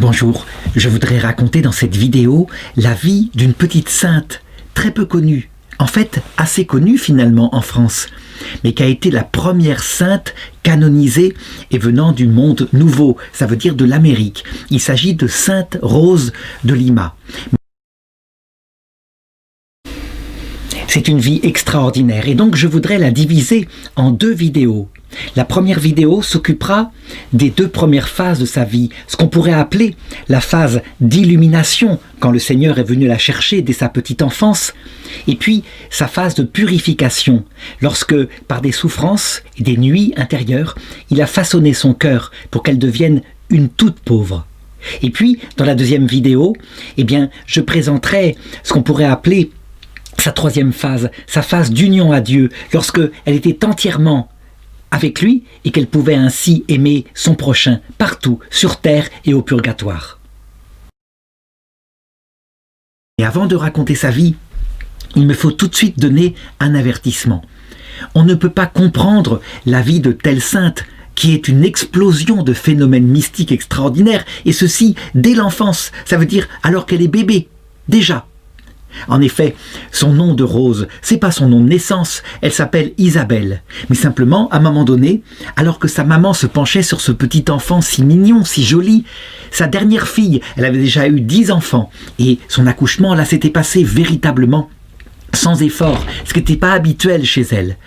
Bonjour, je voudrais raconter dans cette vidéo la vie d'une petite sainte, très peu connue, en fait assez connue finalement en France, mais qui a été la première sainte canonisée et venant du monde nouveau, ça veut dire de l'Amérique. Il s'agit de Sainte Rose de Lima. C'est une vie extraordinaire et donc je voudrais la diviser en deux vidéos. La première vidéo s'occupera des deux premières phases de sa vie, ce qu'on pourrait appeler la phase d'illumination, quand le Seigneur est venu la chercher dès sa petite enfance, et puis sa phase de purification, lorsque, par des souffrances et des nuits intérieures, il a façonné son cœur pour qu'elle devienne une toute pauvre. Et puis, dans la deuxième vidéo, je présenterai ce qu'on pourrait appeler sa troisième phase, sa phase d'union à Dieu, lorsque elle était entièrement avec lui et qu'elle pouvait ainsi aimer son prochain partout, sur terre et au purgatoire. Et avant de raconter sa vie, il me faut tout de suite donner un avertissement. On ne peut pas comprendre la vie de telle sainte qui est une explosion de phénomènes mystiques extraordinaires, et ceci dès l'enfance, ça veut dire alors qu'elle est bébé, déjà. En effet, son nom de Rose, c'est pas son nom de naissance, elle s'appelle Isabelle. Mais simplement, à un moment donné, alors que sa maman se penchait sur ce petit enfant si mignon, si joli, sa dernière fille, elle avait déjà eu 10 enfants, et son accouchement, là, s'était passé véritablement sans effort, ce qui n'était pas habituel chez elle.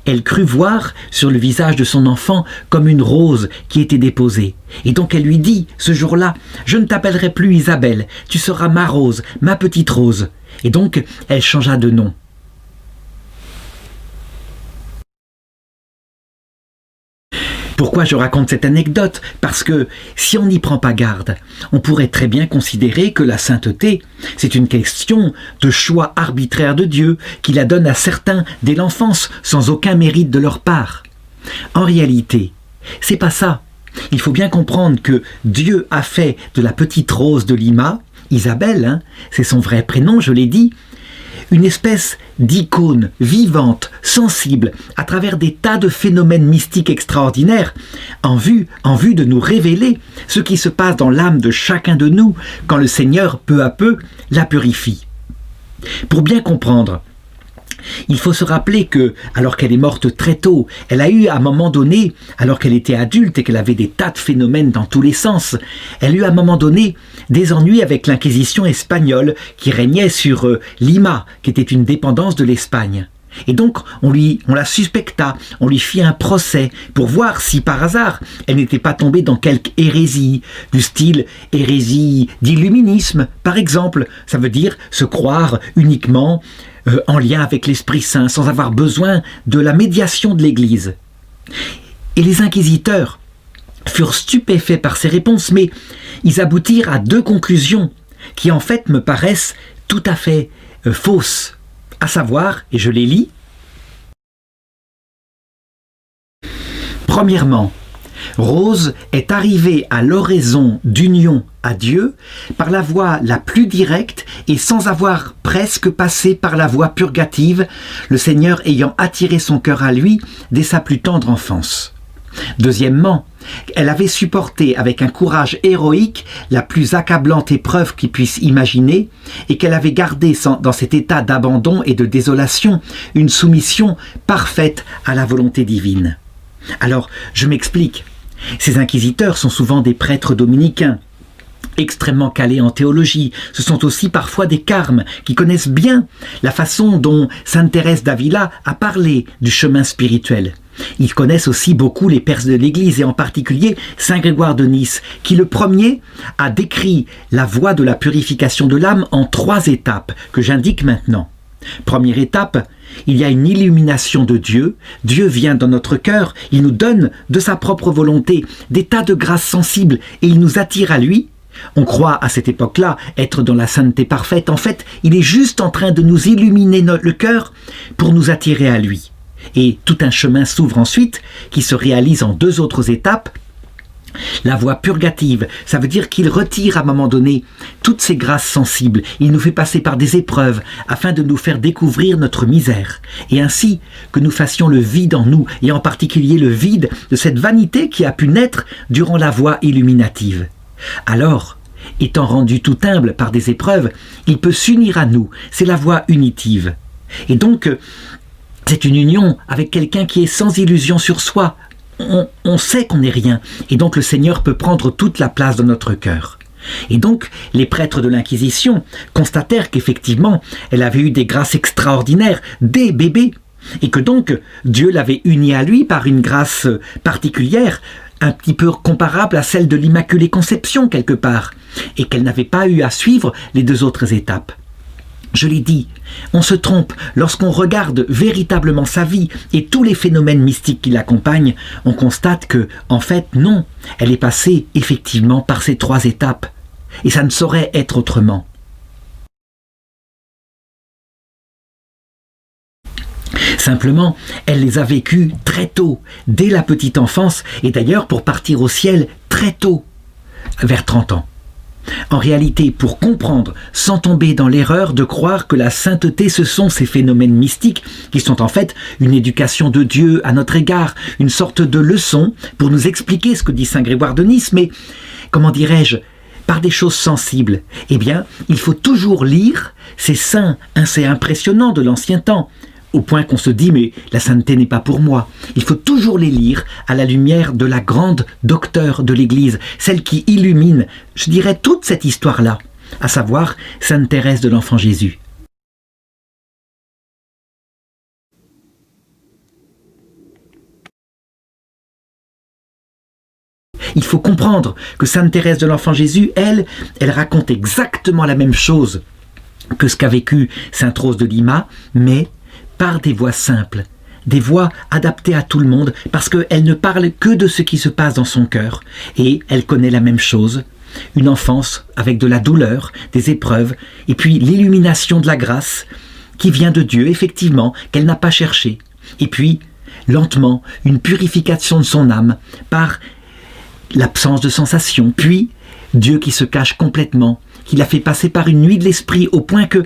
Elle crut voir sur le visage de son enfant comme une rose qui était déposée. Et donc elle lui dit, ce jour-là, « Je ne t'appellerai plus Isabelle, tu seras ma Rose, ma petite Rose. » Et donc elle changea de nom. Pourquoi je raconte cette anecdote? Parce que si on n'y prend pas garde, on pourrait très bien considérer que la sainteté, c'est une question de choix arbitraire de Dieu qui la donne à certains dès l'enfance sans aucun mérite de leur part. En réalité, c'est pas ça. Il faut bien comprendre que Dieu a fait de la petite Rose de Lima, Isabelle, c'est son vrai prénom, je l'ai dit, une espèce d'icône vivante, sensible, à travers des tas de phénomènes mystiques extraordinaires, en vue de nous révéler ce qui se passe dans l'âme de chacun de nous quand le Seigneur, peu à peu, la purifie. Pour bien comprendre, il faut se rappeler que, alors qu'elle est morte très tôt, elle a eu à un moment donné, alors qu'elle était adulte et qu'elle avait des tas de phénomènes dans tous les sens, elle a eu à un moment donné des ennuis avec l'Inquisition espagnole qui régnait sur Lima, qui était une dépendance de l'Espagne. Et donc, on la suspecta, on lui fit un procès pour voir si par hasard elle n'était pas tombée dans quelque hérésie, du style hérésie d'illuminisme, par exemple. Ça veut dire se croire uniquement en lien avec l'Esprit Saint, sans avoir besoin de la médiation de l'Église. Et les inquisiteurs furent stupéfaits par ces réponses, mais ils aboutirent à deux conclusions qui en fait me paraissent tout à fait fausses. À savoir, et je les lis, premièrement, Rose est arrivée à l'oraison d'union à Dieu par la voie la plus directe et sans avoir presque passé par la voie purgative, le Seigneur ayant attiré son cœur à lui dès sa plus tendre enfance. Deuxièmement, elle avait supporté avec un courage héroïque la plus accablante épreuve qu'il puisse imaginer et qu'elle avait gardé dans cet état d'abandon et de désolation une soumission parfaite à la volonté divine. Alors, je m'explique. Ces inquisiteurs sont souvent des prêtres dominicains, extrêmement calés en théologie. Ce sont aussi parfois des carmes qui connaissent bien la façon dont Sainte Thérèse d'Avila a parlé du chemin spirituel. Ils connaissent aussi beaucoup les pères de l'Église et en particulier Saint Grégoire de Nice, qui le premier a décrit la voie de la purification de l'âme en 3 étapes que j'indique maintenant. Première étape, il y a une illumination de Dieu. Dieu vient dans notre cœur, il nous donne de sa propre volonté des tas de grâces sensibles et il nous attire à lui. On croit à cette époque-là être dans la sainteté parfaite. En fait, il est juste en train de nous illuminer le cœur pour nous attirer à lui. Et tout un chemin s'ouvre ensuite qui se réalise en 2 autres étapes. La voie purgative, ça veut dire qu'il retire à un moment donné toutes ces grâces sensibles. Il nous fait passer par des épreuves afin de nous faire découvrir notre misère et ainsi que nous fassions le vide en nous et en particulier le vide de cette vanité qui a pu naître durant la voie illuminative. Alors, étant rendu tout humble par des épreuves, il peut s'unir à nous. C'est la voie unitive. Et donc, c'est une union avec quelqu'un qui est sans illusion sur soi. On sait qu'on n'est rien. Et donc le Seigneur peut prendre toute la place dans notre cœur. Et donc, les prêtres de l'Inquisition constatèrent qu'effectivement, elle avait eu des grâces extraordinaires dès bébé. Et que donc, Dieu l'avait unie à lui par une grâce particulière, un petit peu comparable à celle de l'Immaculée Conception quelque part, et qu'elle n'avait pas eu à suivre les 2 autres étapes. Je l'ai dit, on se trompe lorsqu'on regarde véritablement sa vie et tous les phénomènes mystiques qui l'accompagnent, on constate que, en fait, non, elle est passée effectivement par ces 3 étapes, et ça ne saurait être autrement. Simplement, elle les a vécues très tôt, dès la petite enfance, et d'ailleurs pour partir au ciel très tôt, vers 30 ans. En réalité, pour comprendre, sans tomber dans l'erreur de croire que la sainteté, ce sont ces phénomènes mystiques, qui sont en fait une éducation de Dieu à notre égard, une sorte de leçon pour nous expliquer ce que dit saint Grégoire de Nice, mais, comment dirais-je, par des choses sensibles. Eh bien, il faut toujours lire ces saints assez impressionnants de l'ancien temps, au point qu'on se dit, mais la sainteté n'est pas pour moi. Il faut toujours les lire à la lumière de la grande docteure de l'Église, celle qui illumine, je dirais, toute cette histoire-là, à savoir Sainte Thérèse de l'Enfant Jésus. Il faut comprendre que Sainte Thérèse de l'Enfant Jésus, elle raconte exactement la même chose que ce qu'a vécu Sainte Rose de Lima, mais par des voix simples, des voix adaptées à tout le monde, parce qu'elle ne parle que de ce qui se passe dans son cœur, et elle connaît la même chose, une enfance avec de la douleur, des épreuves, et puis l'illumination de la grâce, qui vient de Dieu, effectivement, qu'elle n'a pas cherché, et puis, lentement, une purification de son âme, par l'absence de sensation, puis Dieu qui se cache complètement, qui l'a fait passer par une nuit de l'esprit, au point que,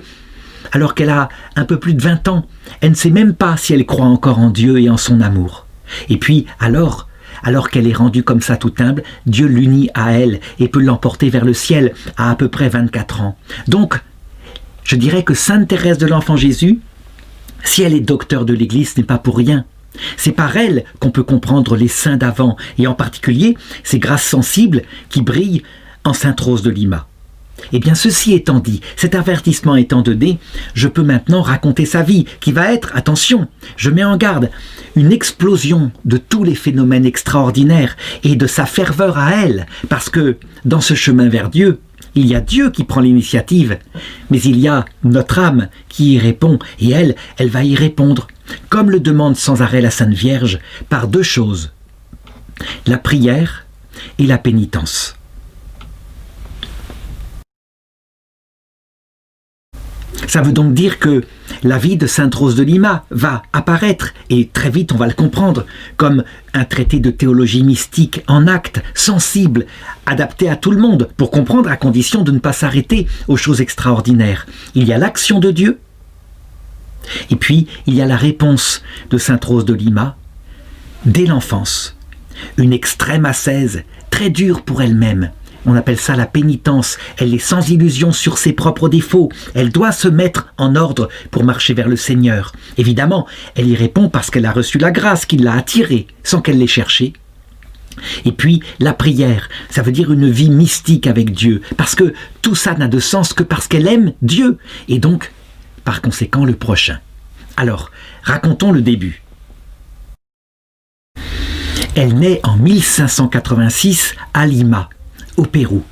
alors qu'elle a un peu plus de 20 ans, elle ne sait même pas si elle croit encore en Dieu et en son amour. Et puis, alors qu'elle est rendue comme ça tout humble, Dieu l'unit à elle et peut l'emporter vers le ciel à peu près 24 ans. Donc, je dirais que Sainte Thérèse de l'Enfant Jésus, si elle est docteur de l'Église, ce n'est pas pour rien. C'est par elle qu'on peut comprendre les saints d'avant, et en particulier ces grâces sensibles qui brillent en Sainte Rose de Lima. Eh bien, ceci étant dit, cet avertissement étant donné, je peux maintenant raconter sa vie, qui va être, attention, je mets en garde, une explosion de tous les phénomènes extraordinaires et de sa ferveur à elle, parce que dans ce chemin vers Dieu, il y a Dieu qui prend l'initiative, mais il y a notre âme qui y répond, et elle va y répondre, comme le demande sans arrêt la Sainte Vierge, par 2 choses, la prière et la pénitence. Ça veut donc dire que la vie de Sainte Rose de Lima va apparaître, et très vite on va le comprendre, comme un traité de théologie mystique en actes, sensible, adapté à tout le monde, pour comprendre à condition de ne pas s'arrêter aux choses extraordinaires. Il y a l'action de Dieu, et puis il y a la réponse de Sainte Rose de Lima, dès l'enfance. Une extrême ascèse, très dure pour elle-même. On appelle ça la pénitence. Elle est sans illusion sur ses propres défauts. Elle doit se mettre en ordre pour marcher vers le Seigneur. Évidemment, elle y répond parce qu'elle a reçu la grâce qui l'a attirée, sans qu'elle l'ait cherchée. Et puis, la prière, ça veut dire une vie mystique avec Dieu, parce que tout ça n'a de sens que parce qu'elle aime Dieu, et donc, par conséquent, le prochain. Alors, racontons le début. Elle naît en 1586 à Lima, au Pérou.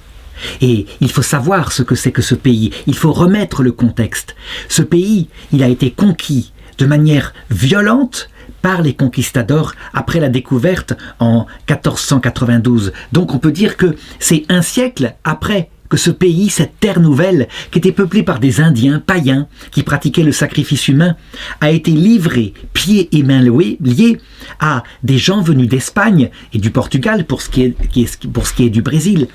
Et il faut savoir ce que c'est que ce pays. Il faut remettre le contexte. Ce pays, il a été conquis de manière violente par les conquistadors après la découverte en 1492. Donc on peut dire que c'est un siècle après que ce pays, cette terre nouvelle, qui était peuplée par des Indiens païens qui pratiquaient le sacrifice humain, a été livré, pieds et mains liés, à des gens venus d'Espagne et du Portugal, pour ce qui est du Brésil,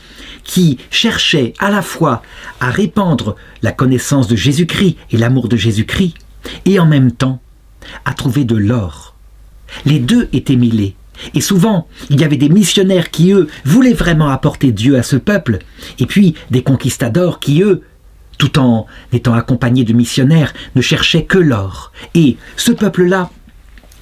qui cherchaient à la fois à répandre la connaissance de Jésus-Christ et l'amour de Jésus-Christ, et en même temps à trouver de l'or. Les deux étaient mêlés. Et souvent, il y avait des missionnaires qui, eux, voulaient vraiment apporter Dieu à ce peuple, et puis des conquistadors qui, eux, tout en étant accompagnés de missionnaires, ne cherchaient que l'or. Et ce peuple-là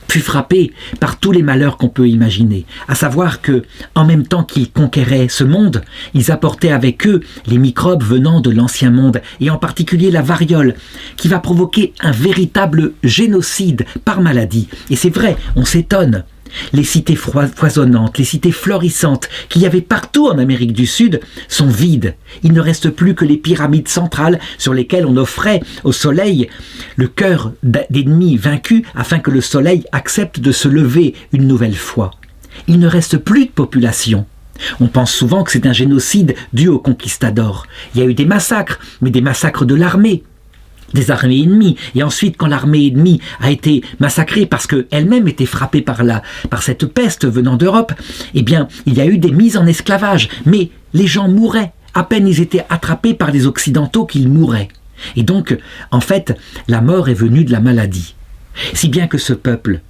fut frappé par tous les malheurs qu'on peut imaginer, à savoir que, en même temps qu'ils conquéraient ce monde, ils apportaient avec eux les microbes venant de l'ancien monde, et en particulier la variole, qui va provoquer un véritable génocide par maladie. Et c'est vrai, on s'étonne. Les cités foisonnantes, les cités florissantes qu'il y avait partout en Amérique du Sud sont vides. Il ne reste plus que les pyramides centrales sur lesquelles on offrait au soleil le cœur d'ennemis vaincus afin que le soleil accepte de se lever une nouvelle fois. Il ne reste plus de population. On pense souvent que c'est un génocide dû aux conquistadors. Il y a eu des massacres, mais des massacres de l'armée. Des armées ennemies, et ensuite quand l'armée ennemie a été massacrée parce qu'elle-même était frappée par cette peste venant d'Europe, eh bien il y a eu des mises en esclavage, mais les gens mouraient, à peine ils étaient attrapés par les Occidentaux qu'ils mouraient. Et donc, en fait, la mort est venue de la maladie. Si bien que ce peuple,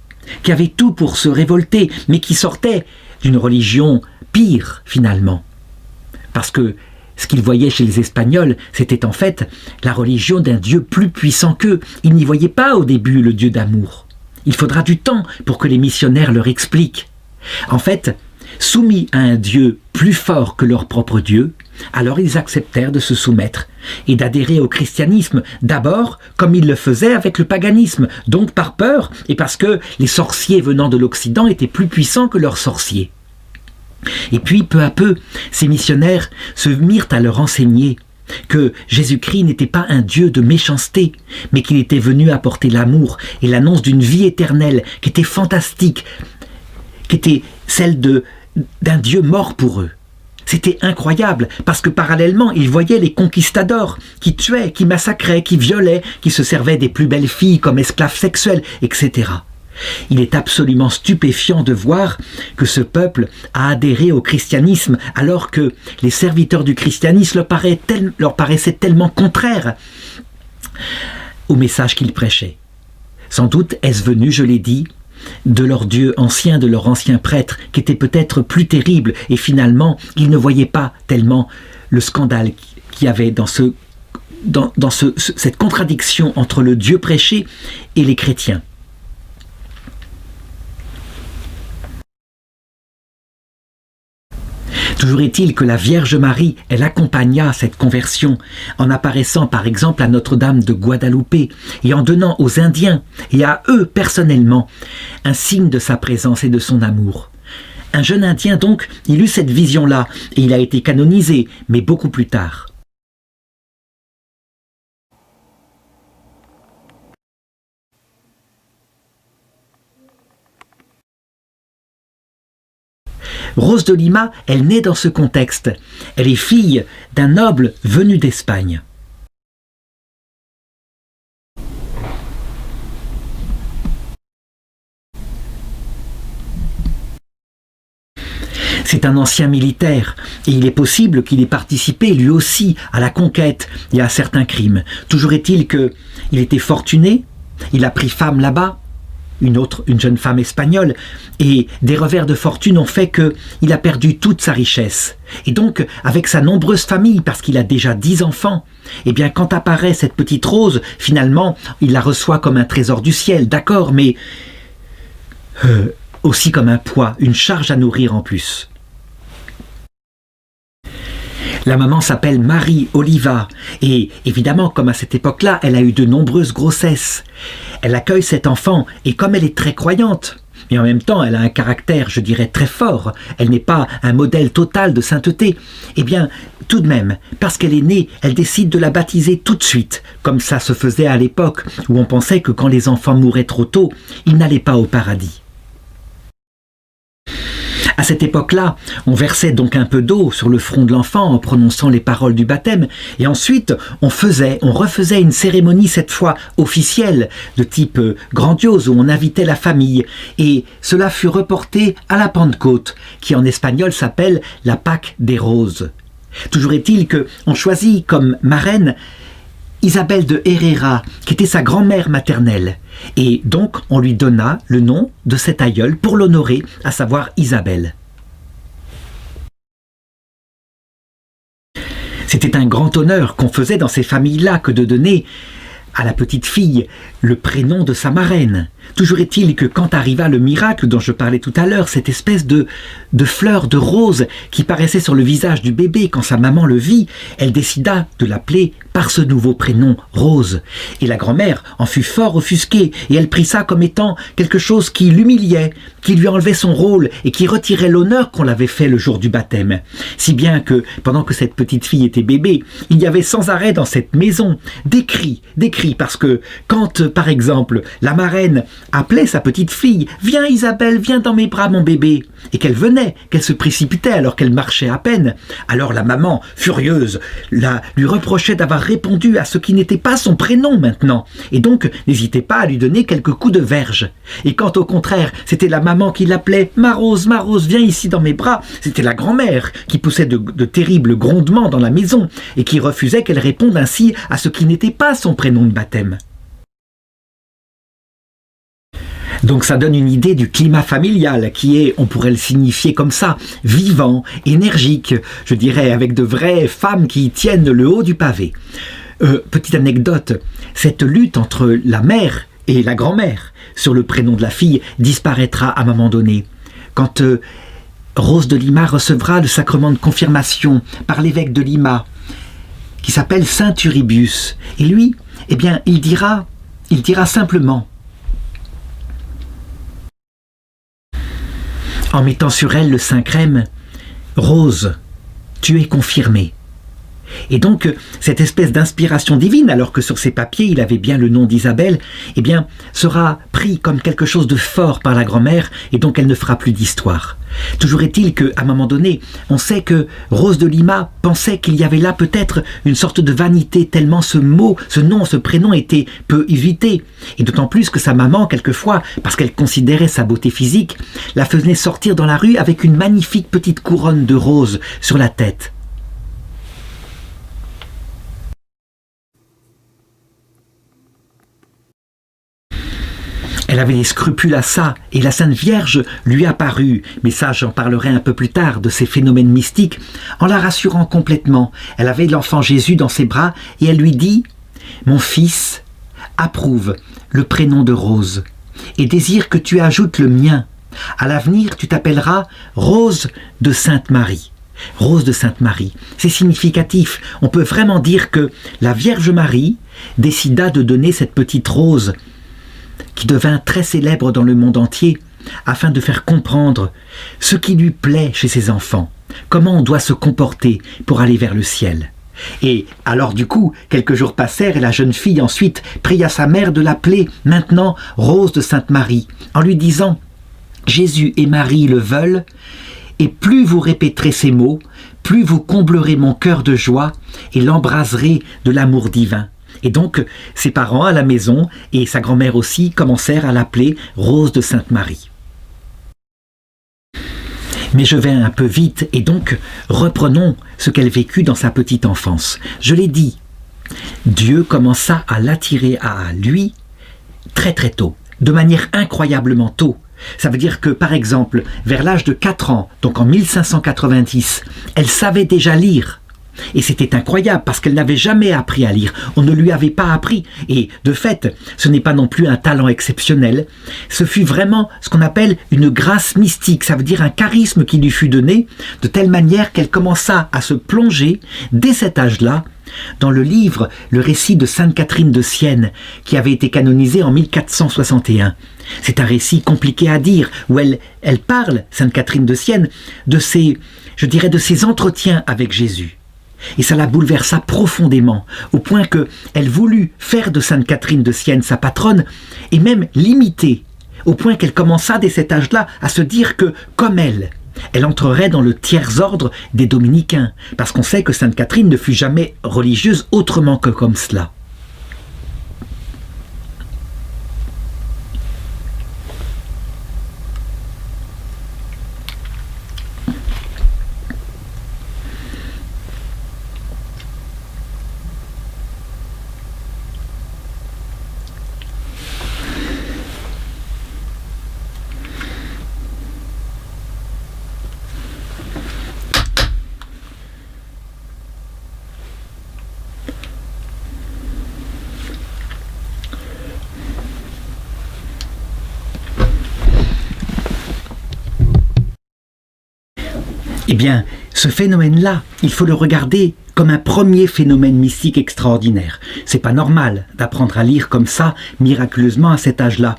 qui avait tout pour se révolter, mais qui sortait d'une religion pire finalement, parce que ce qu'ils voyaient chez les Espagnols, c'était en fait la religion d'un Dieu plus puissant qu'eux. Ils n'y voyaient pas au début le Dieu d'amour. Il faudra du temps pour que les missionnaires leur expliquent. En fait, soumis à un Dieu plus fort que leur propre Dieu, alors ils acceptèrent de se soumettre et d'adhérer au christianisme, d'abord comme ils le faisaient avec le paganisme, donc par peur et parce que les sorciers venant de l'Occident étaient plus puissants que leurs sorciers. Et puis, peu à peu, ces missionnaires se mirent à leur enseigner que Jésus-Christ n'était pas un Dieu de méchanceté, mais qu'il était venu apporter l'amour et l'annonce d'une vie éternelle qui était fantastique, qui était celle d'un Dieu mort pour eux. C'était incroyable, parce que parallèlement, ils voyaient les conquistadors qui tuaient, qui massacraient, qui violaient, qui se servaient des plus belles filles comme esclaves sexuels, etc. Il est absolument stupéfiant de voir que ce peuple a adhéré au christianisme alors que les serviteurs du christianisme leur paraissaient tellement contraires au message qu'ils prêchaient. Sans doute est-ce venu, je l'ai dit, de leur Dieu ancien, de leur ancien prêtre, qui était peut-être plus terrible, et finalement, ils ne voyaient pas tellement le scandale qu'il y avait dans cette contradiction entre le Dieu prêché et les chrétiens. Toujours est-il que la Vierge Marie, elle accompagna cette conversion en apparaissant par exemple à Notre-Dame de Guadalupe et en donnant aux Indiens et à eux personnellement un signe de sa présence et de son amour. Un jeune Indien donc, il eut cette vision-là et il a été canonisé, mais beaucoup plus tard. Rose de Lima, elle naît dans ce contexte. Elle est fille d'un noble venu d'Espagne. C'est un ancien militaire, et il est possible qu'il ait participé lui aussi à la conquête et à certains crimes. Toujours est-il qu'il était fortuné, il a pris femme là-bas, une jeune femme espagnole, et des revers de fortune ont fait qu'il a perdu toute sa richesse. Et donc, avec sa nombreuse famille, parce qu'il a déjà 10 enfants, eh bien, quand apparaît cette petite Rose, finalement, il la reçoit comme un trésor du ciel, d'accord, mais aussi comme un poids, une charge à nourrir en plus. La maman s'appelle Marie Oliva et évidemment, comme à cette époque-là, elle a eu de nombreuses grossesses. Elle accueille cet enfant et comme elle est très croyante, mais en même temps elle a un caractère, je dirais, très fort, elle n'est pas un modèle total de sainteté, eh bien, tout de même, parce qu'elle est née, elle décide de la baptiser tout de suite, comme ça se faisait à l'époque où on pensait que quand les enfants mouraient trop tôt, ils n'allaient pas au paradis. À cette époque-là, on versait donc un peu d'eau sur le front de l'enfant en prononçant les paroles du baptême et ensuite on refaisait une cérémonie cette fois officielle de type grandiose où on invitait la famille et cela fut reporté à la Pentecôte qui en espagnol s'appelle la Pâque des Roses. Toujours est-il qu'on choisit comme marraine Isabelle de Herrera, qui était sa grand-mère maternelle. Et donc, on lui donna le nom de cette aïeule pour l'honorer, à savoir Isabelle. C'était un grand honneur qu'on faisait dans ces familles-là que de donner à la petite fille le prénom de sa marraine. Toujours est-il que quand arriva le miracle dont je parlais tout à l'heure, cette espèce de fleur de rose qui paraissait sur le visage du bébé quand sa maman le vit, elle décida de l'appeler par ce nouveau prénom, Rose. Et la grand-mère en fut fort offusquée, et elle prit ça comme étant quelque chose qui l'humiliait, qui lui enlevait son rôle et qui retirait l'honneur qu'on l'avait fait le jour du baptême. Si bien que, pendant que cette petite fille était bébé, il y avait sans arrêt dans cette maison des cris, parce que quand, par exemple, la marraine appelait sa petite fille « Viens Isabelle, viens dans mes bras mon bébé !» et qu'elle venait, qu'elle se précipitait alors qu'elle marchait à peine, alors la maman, furieuse, lui reprochait d'avoir répondu à ce qui n'était pas son prénom maintenant, et donc n'hésitait pas à lui donner quelques coups de verge. Et quand au contraire, c'était la maman qui l'appelait « Ma Rose, viens ici dans mes bras !» c'était la grand-mère qui poussait de terribles grondements dans la maison et qui refusait qu'elle réponde ainsi à ce qui n'était pas son prénom de baptême. Donc ça donne une idée du climat familial qui est, on pourrait le signifier comme ça, vivant, énergique, je dirais, avec de vraies femmes qui tiennent le haut du pavé. Petite anecdote, cette lutte entre la mère et la grand-mère sur le prénom de la fille disparaîtra à un moment donné. Quand Rose de Lima recevra le sacrement de confirmation par l'évêque de Lima, qui s'appelle Saint Turibus, et lui, eh bien, il dira simplement, en mettant sur elle le saint crème, « Rose, tu es confirmée ». Et donc, cette espèce d'inspiration divine, alors que sur ses papiers, il avait bien le nom d'Isabelle, eh bien, sera pris comme quelque chose de fort par la grand-mère, et donc elle ne fera plus d'histoire. Toujours est-il qu'à un moment donné, on sait que Rose de Lima pensait qu'il y avait là peut-être une sorte de vanité, tellement ce mot, ce nom, ce prénom était peu usité. Et d'autant plus que sa maman, quelquefois, parce qu'elle considérait sa beauté physique, la faisait sortir dans la rue avec une magnifique petite couronne de roses sur la tête. Elle avait des scrupules à ça, et la Sainte Vierge lui apparut, mais ça j'en parlerai un peu plus tard de ces phénomènes mystiques, en la rassurant complètement. Elle avait l'enfant Jésus dans ses bras, et elle lui dit « Mon fils approuve le prénom de Rose, et désire que tu ajoutes le mien. À l'avenir, tu t'appelleras Rose de Sainte Marie. » Rose de Sainte Marie, c'est significatif. On peut vraiment dire que la Vierge Marie décida de donner cette petite rose qui devint très célèbre dans le monde entier, afin de faire comprendre ce qui lui plaît chez ses enfants, comment on doit se comporter pour aller vers le ciel. Et alors du coup, quelques jours passèrent et la jeune fille ensuite pria sa mère de l'appeler maintenant Rose de Sainte Marie, en lui disant « Jésus et Marie le veulent, et plus vous répéterez ces mots, plus vous comblerez mon cœur de joie et l'embraserez de l'amour divin. » Et donc, ses parents à la maison et sa grand-mère aussi commencèrent à l'appeler Rose de Sainte Marie. Mais je vais un peu vite et donc reprenons ce qu'elle vécut dans sa petite enfance. Je l'ai dit, Dieu commença à l'attirer à lui très très tôt, de manière incroyablement tôt. Ça veut dire que, par exemple, vers l'âge de 4 ans, donc en 1590, elle savait déjà lire. Et c'était incroyable parce qu'elle n'avait jamais appris à lire. On ne lui avait pas appris. Et de fait, ce n'est pas non plus un talent exceptionnel. Ce fut vraiment ce qu'on appelle une grâce mystique. Ça veut dire un charisme qui lui fut donné de telle manière qu'elle commença à se plonger dès cet âge-là dans le livre, le récit de Sainte Catherine de Sienne qui avait été canonisé en 1461. C'est un récit compliqué à dire où elle parle, Sainte Catherine de Sienne, de ses entretiens avec Jésus. Et ça la bouleversa profondément, au point qu'elle voulut faire de Sainte Catherine de Sienne sa patronne, et même l'imiter, au point qu'elle commença dès cet âge-là à se dire que, comme elle entrerait dans le tiers-ordre des dominicains, parce qu'on sait que Sainte Catherine ne fut jamais religieuse autrement que comme cela. Eh bien, ce phénomène-là, il faut le regarder comme un premier phénomène mystique extraordinaire. C'est pas normal d'apprendre à lire comme ça, miraculeusement à cet âge-là.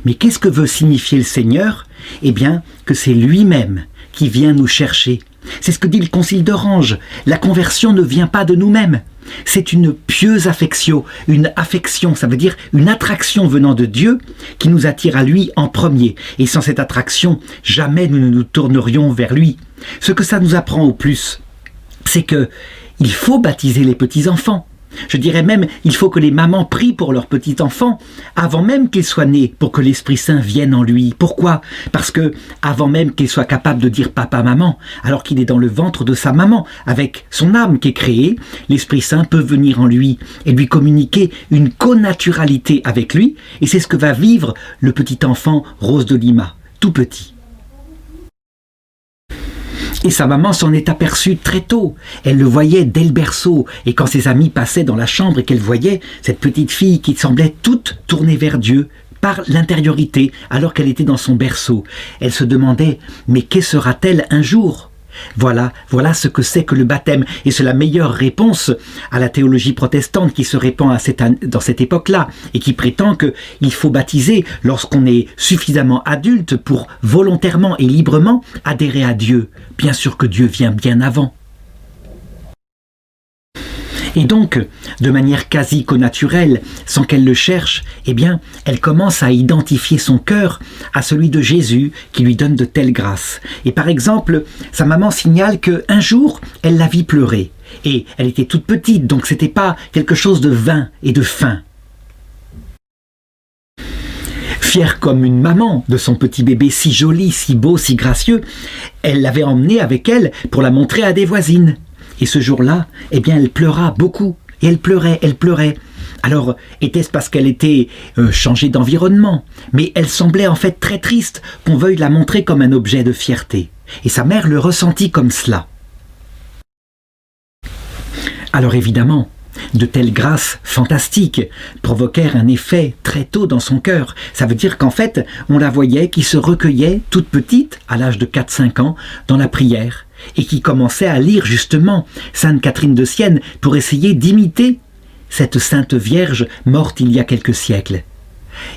Mais qu'est-ce que veut signifier le Seigneur? Eh bien, que c'est lui-même qui vient nous chercher. C'est ce que dit le Concile d'Orange. La conversion ne vient pas de nous-mêmes. C'est une pieuse affection, ça veut dire une attraction venant de Dieu qui nous attire à lui en premier. Et sans cette attraction, jamais nous ne nous tournerions vers lui. Ce que ça nous apprend au plus, c'est que il faut baptiser les petits-enfants. Je dirais même, il faut que les mamans prient pour leurs petits-enfants avant même qu'ils soient nés, pour que l'Esprit Saint vienne en lui. Pourquoi? Parce que avant même qu'il soit capable de dire papa, maman, alors qu'il est dans le ventre de sa maman, avec son âme qui est créée, l'Esprit Saint peut venir en lui et lui communiquer une connaturalité avec lui, et c'est ce que va vivre le petit enfant Rose de Lima, tout petit. Et sa maman s'en est aperçue très tôt. Elle le voyait dès le berceau. Et quand ses amis passaient dans la chambre et qu'elle voyait cette petite fille qui semblait toute tournée vers Dieu, par l'intériorité, alors qu'elle était dans son berceau, elle se demandait « Mais qu'est sera-t-elle un jour ?» Voilà ce que c'est que le baptême. Et c'est la meilleure réponse à la théologie protestante qui se répand dans cette époque-là et qui prétend qu'il faut baptiser lorsqu'on est suffisamment adulte pour volontairement et librement adhérer à Dieu. Bien sûr que Dieu vient bien avant. Et donc, de manière quasi connaturelle, sans qu'elle le cherche, eh bien, elle commence à identifier son cœur à celui de Jésus qui lui donne de telles grâces. Et par exemple, sa maman signale qu'un jour, elle la vit pleurer. Et elle était toute petite, donc c'était pas quelque chose de vain et de fin. Fière comme une maman de son petit bébé si joli, si beau, si gracieux, elle l'avait emmené avec elle pour la montrer à des voisines. Et ce jour-là, eh bien, elle pleura beaucoup. Et elle pleurait. Alors, était-ce parce qu'elle était changée d'environnement? Mais elle semblait en fait très triste qu'on veuille la montrer comme un objet de fierté. Et sa mère le ressentit comme cela. Alors évidemment, de telles grâces fantastiques provoquèrent un effet très tôt dans son cœur. Ça veut dire qu'en fait, on la voyait qui se recueillait toute petite, à l'âge de 4-5 ans, dans la prière, et qui commençait à lire justement Sainte Catherine de Sienne pour essayer d'imiter cette Sainte Vierge morte il y a quelques siècles.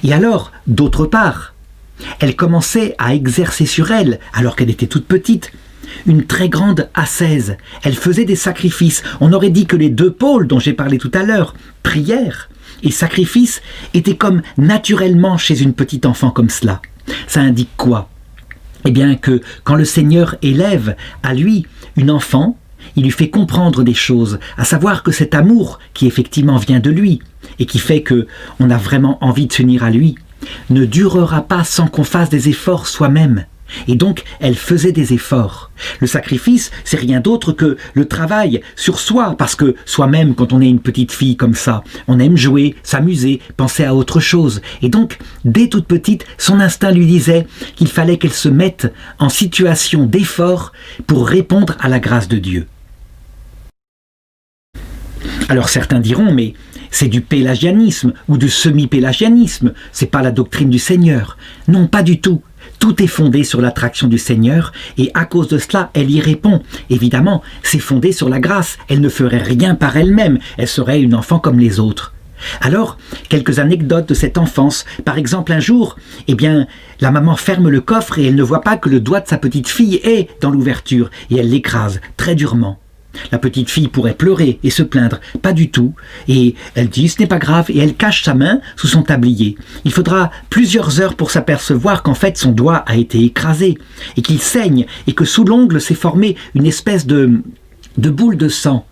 Et alors, d'autre part, elle commençait à exercer sur elle, alors qu'elle était toute petite, une très grande ascèse. Elle faisait des sacrifices. On aurait dit que les deux pôles dont j'ai parlé tout à l'heure, prière et sacrifice, étaient comme naturellement chez une petite enfant comme cela. Ça indique quoi? Eh bien que quand le Seigneur élève à lui une enfant, il lui fait comprendre des choses, à savoir que cet amour qui effectivement vient de lui et qui fait qu'on a vraiment envie de s'unir à lui, ne durera pas sans qu'on fasse des efforts soi-même. Et donc, elle faisait des efforts. Le sacrifice, c'est rien d'autre que le travail sur soi, parce que soi-même, quand on est une petite fille comme ça, on aime jouer, s'amuser, penser à autre chose. Et donc, dès toute petite, son instinct lui disait qu'il fallait qu'elle se mette en situation d'effort pour répondre à la grâce de Dieu. Alors certains diront, mais c'est du pélagianisme ou du semi-pélagianisme, c'est pas la doctrine du Seigneur. Non, pas du tout. Tout est fondé sur l'attraction du Seigneur et à cause de cela, elle y répond. Évidemment, c'est fondé sur la grâce. Elle ne ferait rien par elle-même. Elle serait une enfant comme les autres. Alors, quelques anecdotes de cette enfance. Par exemple, un jour, eh bien, la maman ferme le coffre et elle ne voit pas que le doigt de sa petite fille est dans l'ouverture et elle l'écrase très durement. La petite fille pourrait pleurer et se plaindre, pas du tout, et elle dit « ce n'est pas grave » et elle cache sa main sous son tablier. Il faudra plusieurs heures pour s'apercevoir qu'en fait son doigt a été écrasé, et qu'il saigne, et que sous l'ongle s'est formée une espèce de boule de sang.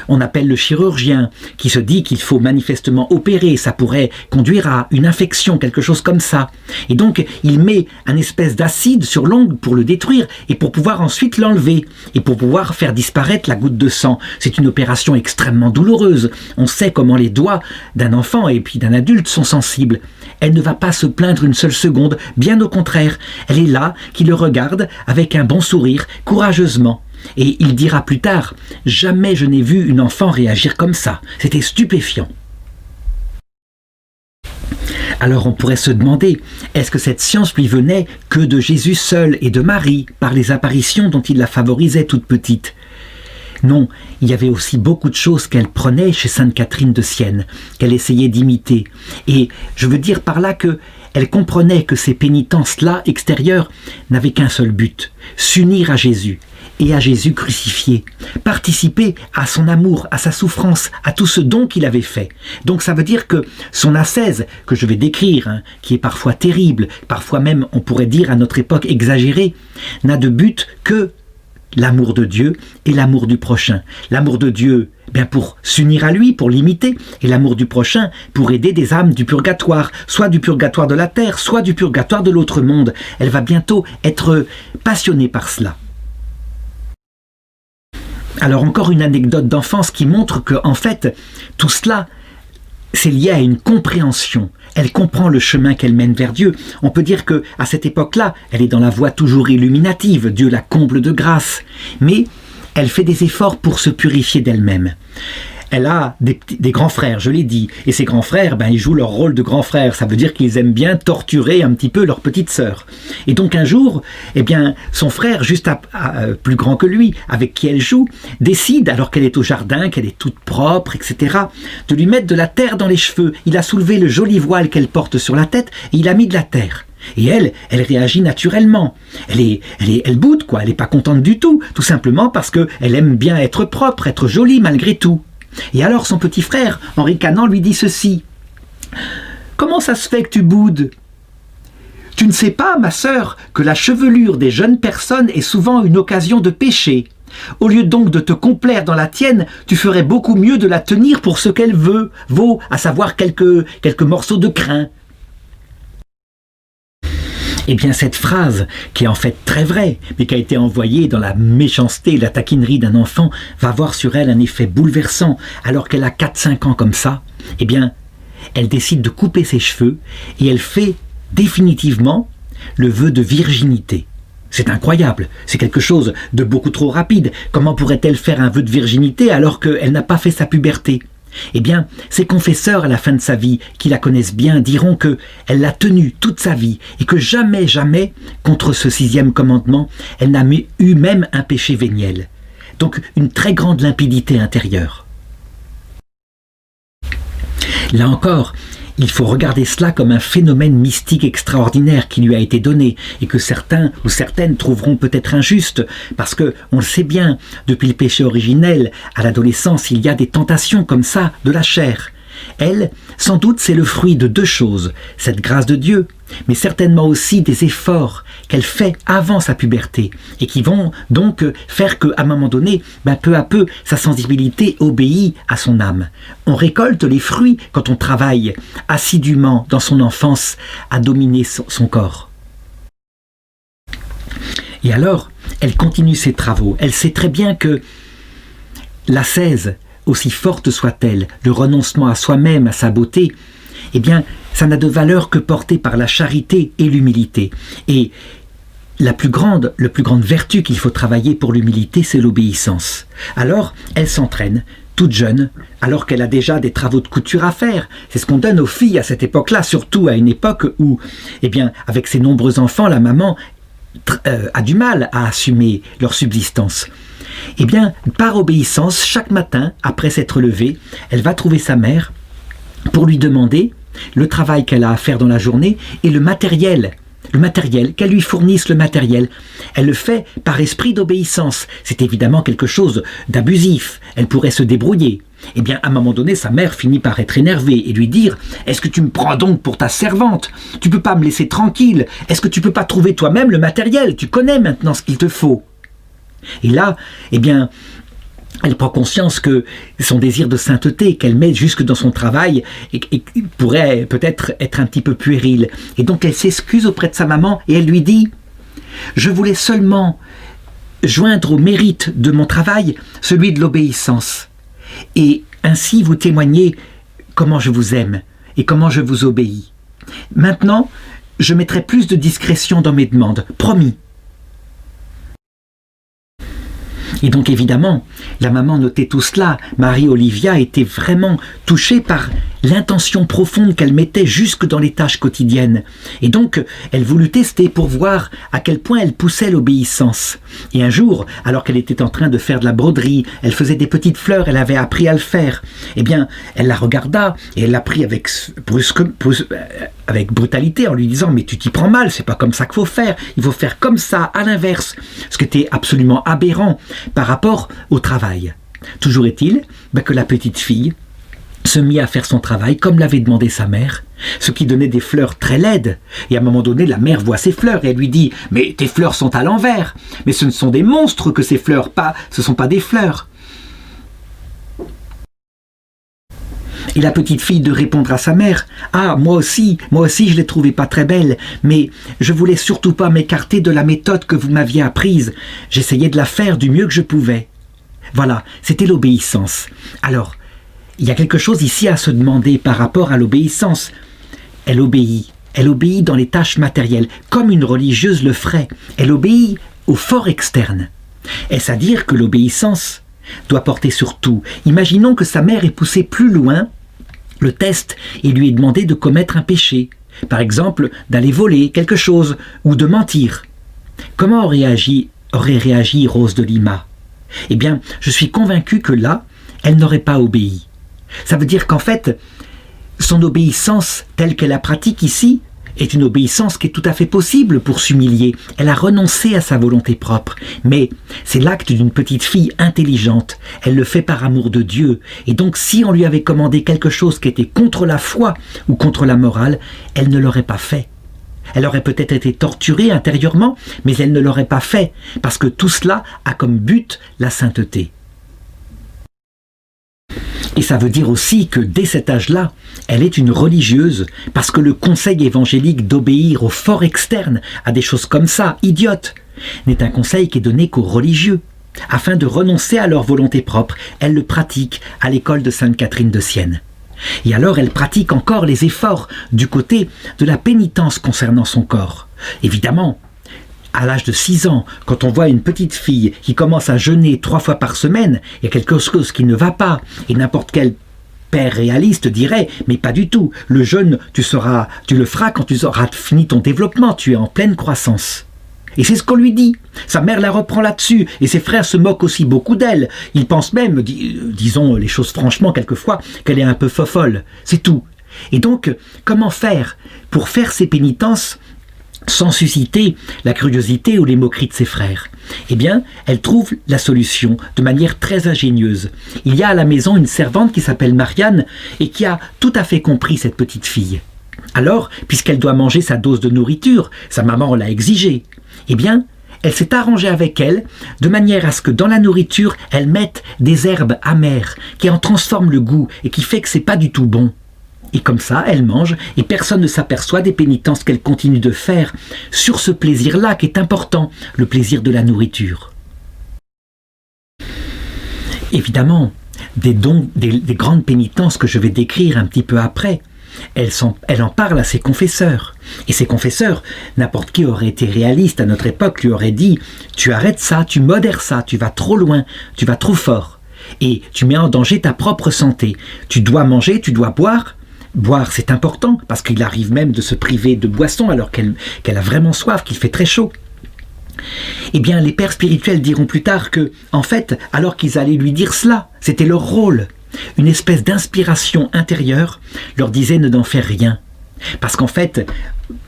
On appelle le chirurgien qui se dit qu'il faut manifestement opérer, ça pourrait conduire à une infection, quelque chose comme ça. Et donc il met un espèce d'acide sur l'ongle pour le détruire et pour pouvoir ensuite l'enlever et pour pouvoir faire disparaître la goutte de sang. C'est une opération extrêmement douloureuse. On sait comment les doigts d'un enfant et puis d'un adulte sont sensibles. Elle ne va pas se plaindre une seule seconde, bien au contraire. Elle est là, qui le regarde avec un bon sourire, courageusement. Et il dira plus tard « Jamais je n'ai vu une enfant réagir comme ça. C'était stupéfiant. » Alors on pourrait se demander, est-ce que cette science lui venait que de Jésus seul et de Marie, par les apparitions dont il la favorisait toute petite? Non, il y avait aussi beaucoup de choses qu'elle prenait chez Sainte Catherine de Sienne, qu'elle essayait d'imiter. Et je veux dire par là que elle comprenait que ces pénitences-là, extérieures, n'avaient qu'un seul but, s'unir à Jésus et à Jésus crucifié, participer à son amour, à sa souffrance, à tout ce don qu'il avait fait. Donc ça veut dire que son ascèse, que je vais décrire, qui est parfois terrible, parfois même, on pourrait dire à notre époque exagérée, n'a de but que l'amour de Dieu et l'amour du prochain. L'amour de Dieu, pour s'unir à lui, pour l'imiter, et l'amour du prochain pour aider des âmes du purgatoire, soit du purgatoire de la terre, soit du purgatoire de l'autre monde. Elle va bientôt être passionnée par cela. Alors encore une anecdote d'enfance qui montre que, en fait, tout cela, c'est lié à une compréhension. Elle comprend le chemin qu'elle mène vers Dieu. On peut dire que à cette époque-là, elle est dans la voie toujours illuminative. Dieu la comble de grâce. Mais elle fait des efforts pour se purifier d'elle-même. Elle a des grands frères, je l'ai dit. Et ces grands frères, ils jouent leur rôle de grands frères. Ça veut dire qu'ils aiment bien torturer un petit peu leur petite sœur. Et donc un jour, son frère, juste plus grand que lui, avec qui elle joue, décide, alors qu'elle est au jardin, qu'elle est toute propre, etc., de lui mettre de la terre dans les cheveux. Il a soulevé le joli voile qu'elle porte sur la tête et il a mis de la terre. Et elle réagit naturellement. Elle boude, quoi. Elle n'est pas contente du tout simplement parce qu'elle aime bien être propre, être jolie malgré tout. Et alors son petit frère, en ricanant, lui dit ceci. « Comment ça se fait que tu boudes ? Tu ne sais pas, ma sœur, que la chevelure des jeunes personnes est souvent une occasion de péché. Au lieu donc de te complaire dans la tienne, tu ferais beaucoup mieux de la tenir pour ce qu'elle vaut, à savoir quelques morceaux de crin. » Eh bien, cette phrase, qui est en fait très vraie, mais qui a été envoyée dans la méchanceté et la taquinerie d'un enfant, va avoir sur elle un effet bouleversant. Alors qu'elle a 4-5 ans comme ça, elle décide de couper ses cheveux et elle fait définitivement le vœu de virginité. C'est incroyable, c'est quelque chose de beaucoup trop rapide. Comment pourrait-elle faire un vœu de virginité alors qu'elle n'a pas fait sa puberté ? Ses confesseurs à la fin de sa vie, qui la connaissent bien, diront qu'elle l'a tenue toute sa vie et que jamais, jamais, contre ce 6e commandement, elle n'a eu même un péché véniel. Donc une très grande limpidité intérieure. Là encore, il faut regarder cela comme un phénomène mystique extraordinaire qui lui a été donné et que certains ou certaines trouveront peut-être injuste parce que, on le sait bien, depuis le péché originel à l'adolescence, il y a des tentations comme ça de la chair. Elle, sans doute, c'est le fruit de 2 choses, cette grâce de Dieu, mais certainement aussi des efforts qu'elle fait avant sa puberté et qui vont donc faire qu'à un moment donné, peu à peu, sa sensibilité obéit à son âme. On récolte les fruits quand on travaille assidûment dans son enfance à dominer son corps. Et alors, elle continue ses travaux. Elle sait très bien que l'ascèse, aussi forte soit-elle, le renoncement à soi-même, à sa beauté, ça n'a de valeur que porté par la charité et l'humilité. Et la plus grande vertu qu'il faut travailler pour l'humilité, c'est l'obéissance. Alors, elle s'entraîne, toute jeune, alors qu'elle a déjà des travaux de couture à faire. C'est ce qu'on donne aux filles à cette époque-là, surtout à une époque où, avec ses nombreux enfants, la maman a du mal à assumer leur subsistance. Par obéissance, chaque matin, après s'être levée, elle va trouver sa mère pour lui demander le travail qu'elle a à faire dans la journée et le matériel, qu'elle lui fournisse le matériel. Elle le fait par esprit d'obéissance. C'est évidemment quelque chose d'abusif. Elle pourrait se débrouiller. À un moment donné, sa mère finit par être énervée et lui dire « Est-ce que tu me prends donc pour ta servante ? Tu peux pas me laisser tranquille ? Est-ce que tu peux pas trouver toi-même le matériel ? Tu connais maintenant ce qu'il te faut. » Et là, elle prend conscience que son désir de sainteté qu'elle met jusque dans son travail pourrait peut-être être un petit peu puéril. Et donc elle s'excuse auprès de sa maman et elle lui dit « Je voulais seulement joindre au mérite de mon travail celui de l'obéissance. Et ainsi vous témoignez comment je vous aime et comment je vous obéis. Maintenant, je mettrai plus de discrétion dans mes demandes, promis. » Et donc évidemment, la maman notait tout cela. Marie-Olivia était vraiment touchée par l'intention profonde qu'elle mettait jusque dans les tâches quotidiennes. Et donc, elle voulut tester pour voir à quel point elle poussait l'obéissance. Et un jour, alors qu'elle était en train de faire de la broderie, elle faisait des petites fleurs, elle avait appris à le faire. Eh bien, elle la regarda et elle l'a pris avec brutalité en lui disant « Mais tu t'y prends mal, c'est pas comme ça qu'il faut faire, il faut faire comme ça, à l'inverse ». Ce qui était absolument aberrant par rapport au travail. Toujours est-il que la petite fille se mit à faire son travail comme l'avait demandé sa mère, ce qui donnait des fleurs très laides. Et à un moment donné, la mère voit ces fleurs et elle lui dit « Mais tes fleurs sont à l'envers, mais ce ne sont des monstres que ces fleurs, ce ne sont pas des fleurs ». Et la petite fille de répondre à sa mère « Ah, moi aussi, je les trouvais pas très belles, mais je voulais surtout pas m'écarter de la méthode que vous m'aviez apprise. J'essayais de la faire du mieux que je pouvais. » Voilà, c'était l'obéissance. Alors, il y a quelque chose ici à se demander par rapport à l'obéissance. Elle obéit dans les tâches matérielles, comme une religieuse le ferait. Elle obéit au fort externe. Est-ce à dire que l'obéissance doit porter sur tout? Imaginons que sa mère ait poussé plus loin le test et lui ait demandé de commettre un péché. Par exemple, d'aller voler quelque chose ou de mentir. Comment aurait réagi Rose de Lima? Eh bien, je suis convaincu que là, elle n'aurait pas obéi. Ça veut dire qu'en fait, son obéissance telle qu'elle la pratique ici est une obéissance qui est tout à fait possible pour s'humilier. Elle a renoncé à sa volonté propre. Mais c'est l'acte d'une petite fille intelligente. Elle le fait par amour de Dieu. Et donc, si on lui avait commandé quelque chose qui était contre la foi ou contre la morale, elle ne l'aurait pas fait. Elle aurait peut-être été torturée intérieurement, mais elle ne l'aurait pas fait, parce que tout cela a comme but la sainteté. Et ça veut dire aussi que dès cet âge-là, elle est une religieuse, parce que le conseil évangélique d'obéir au fort externe, à des choses comme ça, idiotes, n'est un conseil qui est donné qu'aux religieux. Afin de renoncer à leur volonté propre, elle le pratique à l'école de Sainte Catherine de Sienne. Et alors elle pratique encore les efforts du côté de la pénitence concernant son corps. Évidemment, à l'âge de 6 ans, quand on voit une petite fille qui commence à jeûner 3 fois par semaine, il y a quelque chose qui ne va pas. Et n'importe quel père réaliste dirait « Mais pas du tout, le jeûne, tu le feras quand tu auras fini ton développement, tu es en pleine croissance. » Et c'est ce qu'on lui dit. Sa mère la reprend là-dessus, et ses frères se moquent aussi beaucoup d'elle. Ils pensent même, disons les choses franchement quelquefois, qu'elle est un peu fofolle. C'est tout. Et donc, comment faire pour faire ces pénitences sans susciter la curiosité ou les moqueries de ses frères? Eh bien, elle trouve la solution de manière très ingénieuse. Il y a à la maison une servante qui s'appelle Marianne et qui a tout à fait compris cette petite fille. Alors, puisqu'elle doit manger sa dose de nourriture, sa maman l'a exigé, eh bien, elle s'est arrangée avec elle de manière à ce que dans la nourriture, elle mette des herbes amères qui en transforment le goût et qui fait que c'est pas du tout bon. Et comme ça, elle mange et personne ne s'aperçoit des pénitences qu'elle continue de faire sur ce plaisir-là qui est important, le plaisir de la nourriture. Évidemment, des grandes pénitences que je vais décrire un petit peu après, elle en parle à ses confesseurs. Et ses confesseurs, n'importe qui aurait été réaliste à notre époque, lui aurait dit « Tu arrêtes ça, tu modères ça, tu vas trop loin, tu vas trop fort. Et tu mets en danger ta propre santé. Tu dois manger, tu dois boire. Boire, c'est important, parce qu'il arrive même de se priver de boisson alors qu'elle a vraiment soif, qu'il fait très chaud. » Eh bien, les pères spirituels diront plus tard que, en fait, alors qu'ils allaient lui dire cela, c'était leur rôle. Une espèce d'inspiration intérieure leur disait ne d'en faire rien. Parce qu'en fait,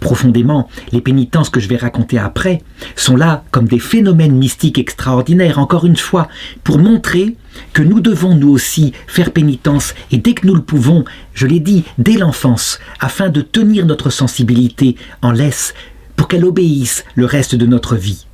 profondément, les pénitences que je vais raconter après sont là comme des phénomènes mystiques extraordinaires, encore une fois, pour montrer que nous devons nous aussi faire pénitence, et dès que nous le pouvons, je l'ai dit, dès l'enfance, afin de tenir notre sensibilité en laisse, pour qu'elle obéisse le reste de notre vie.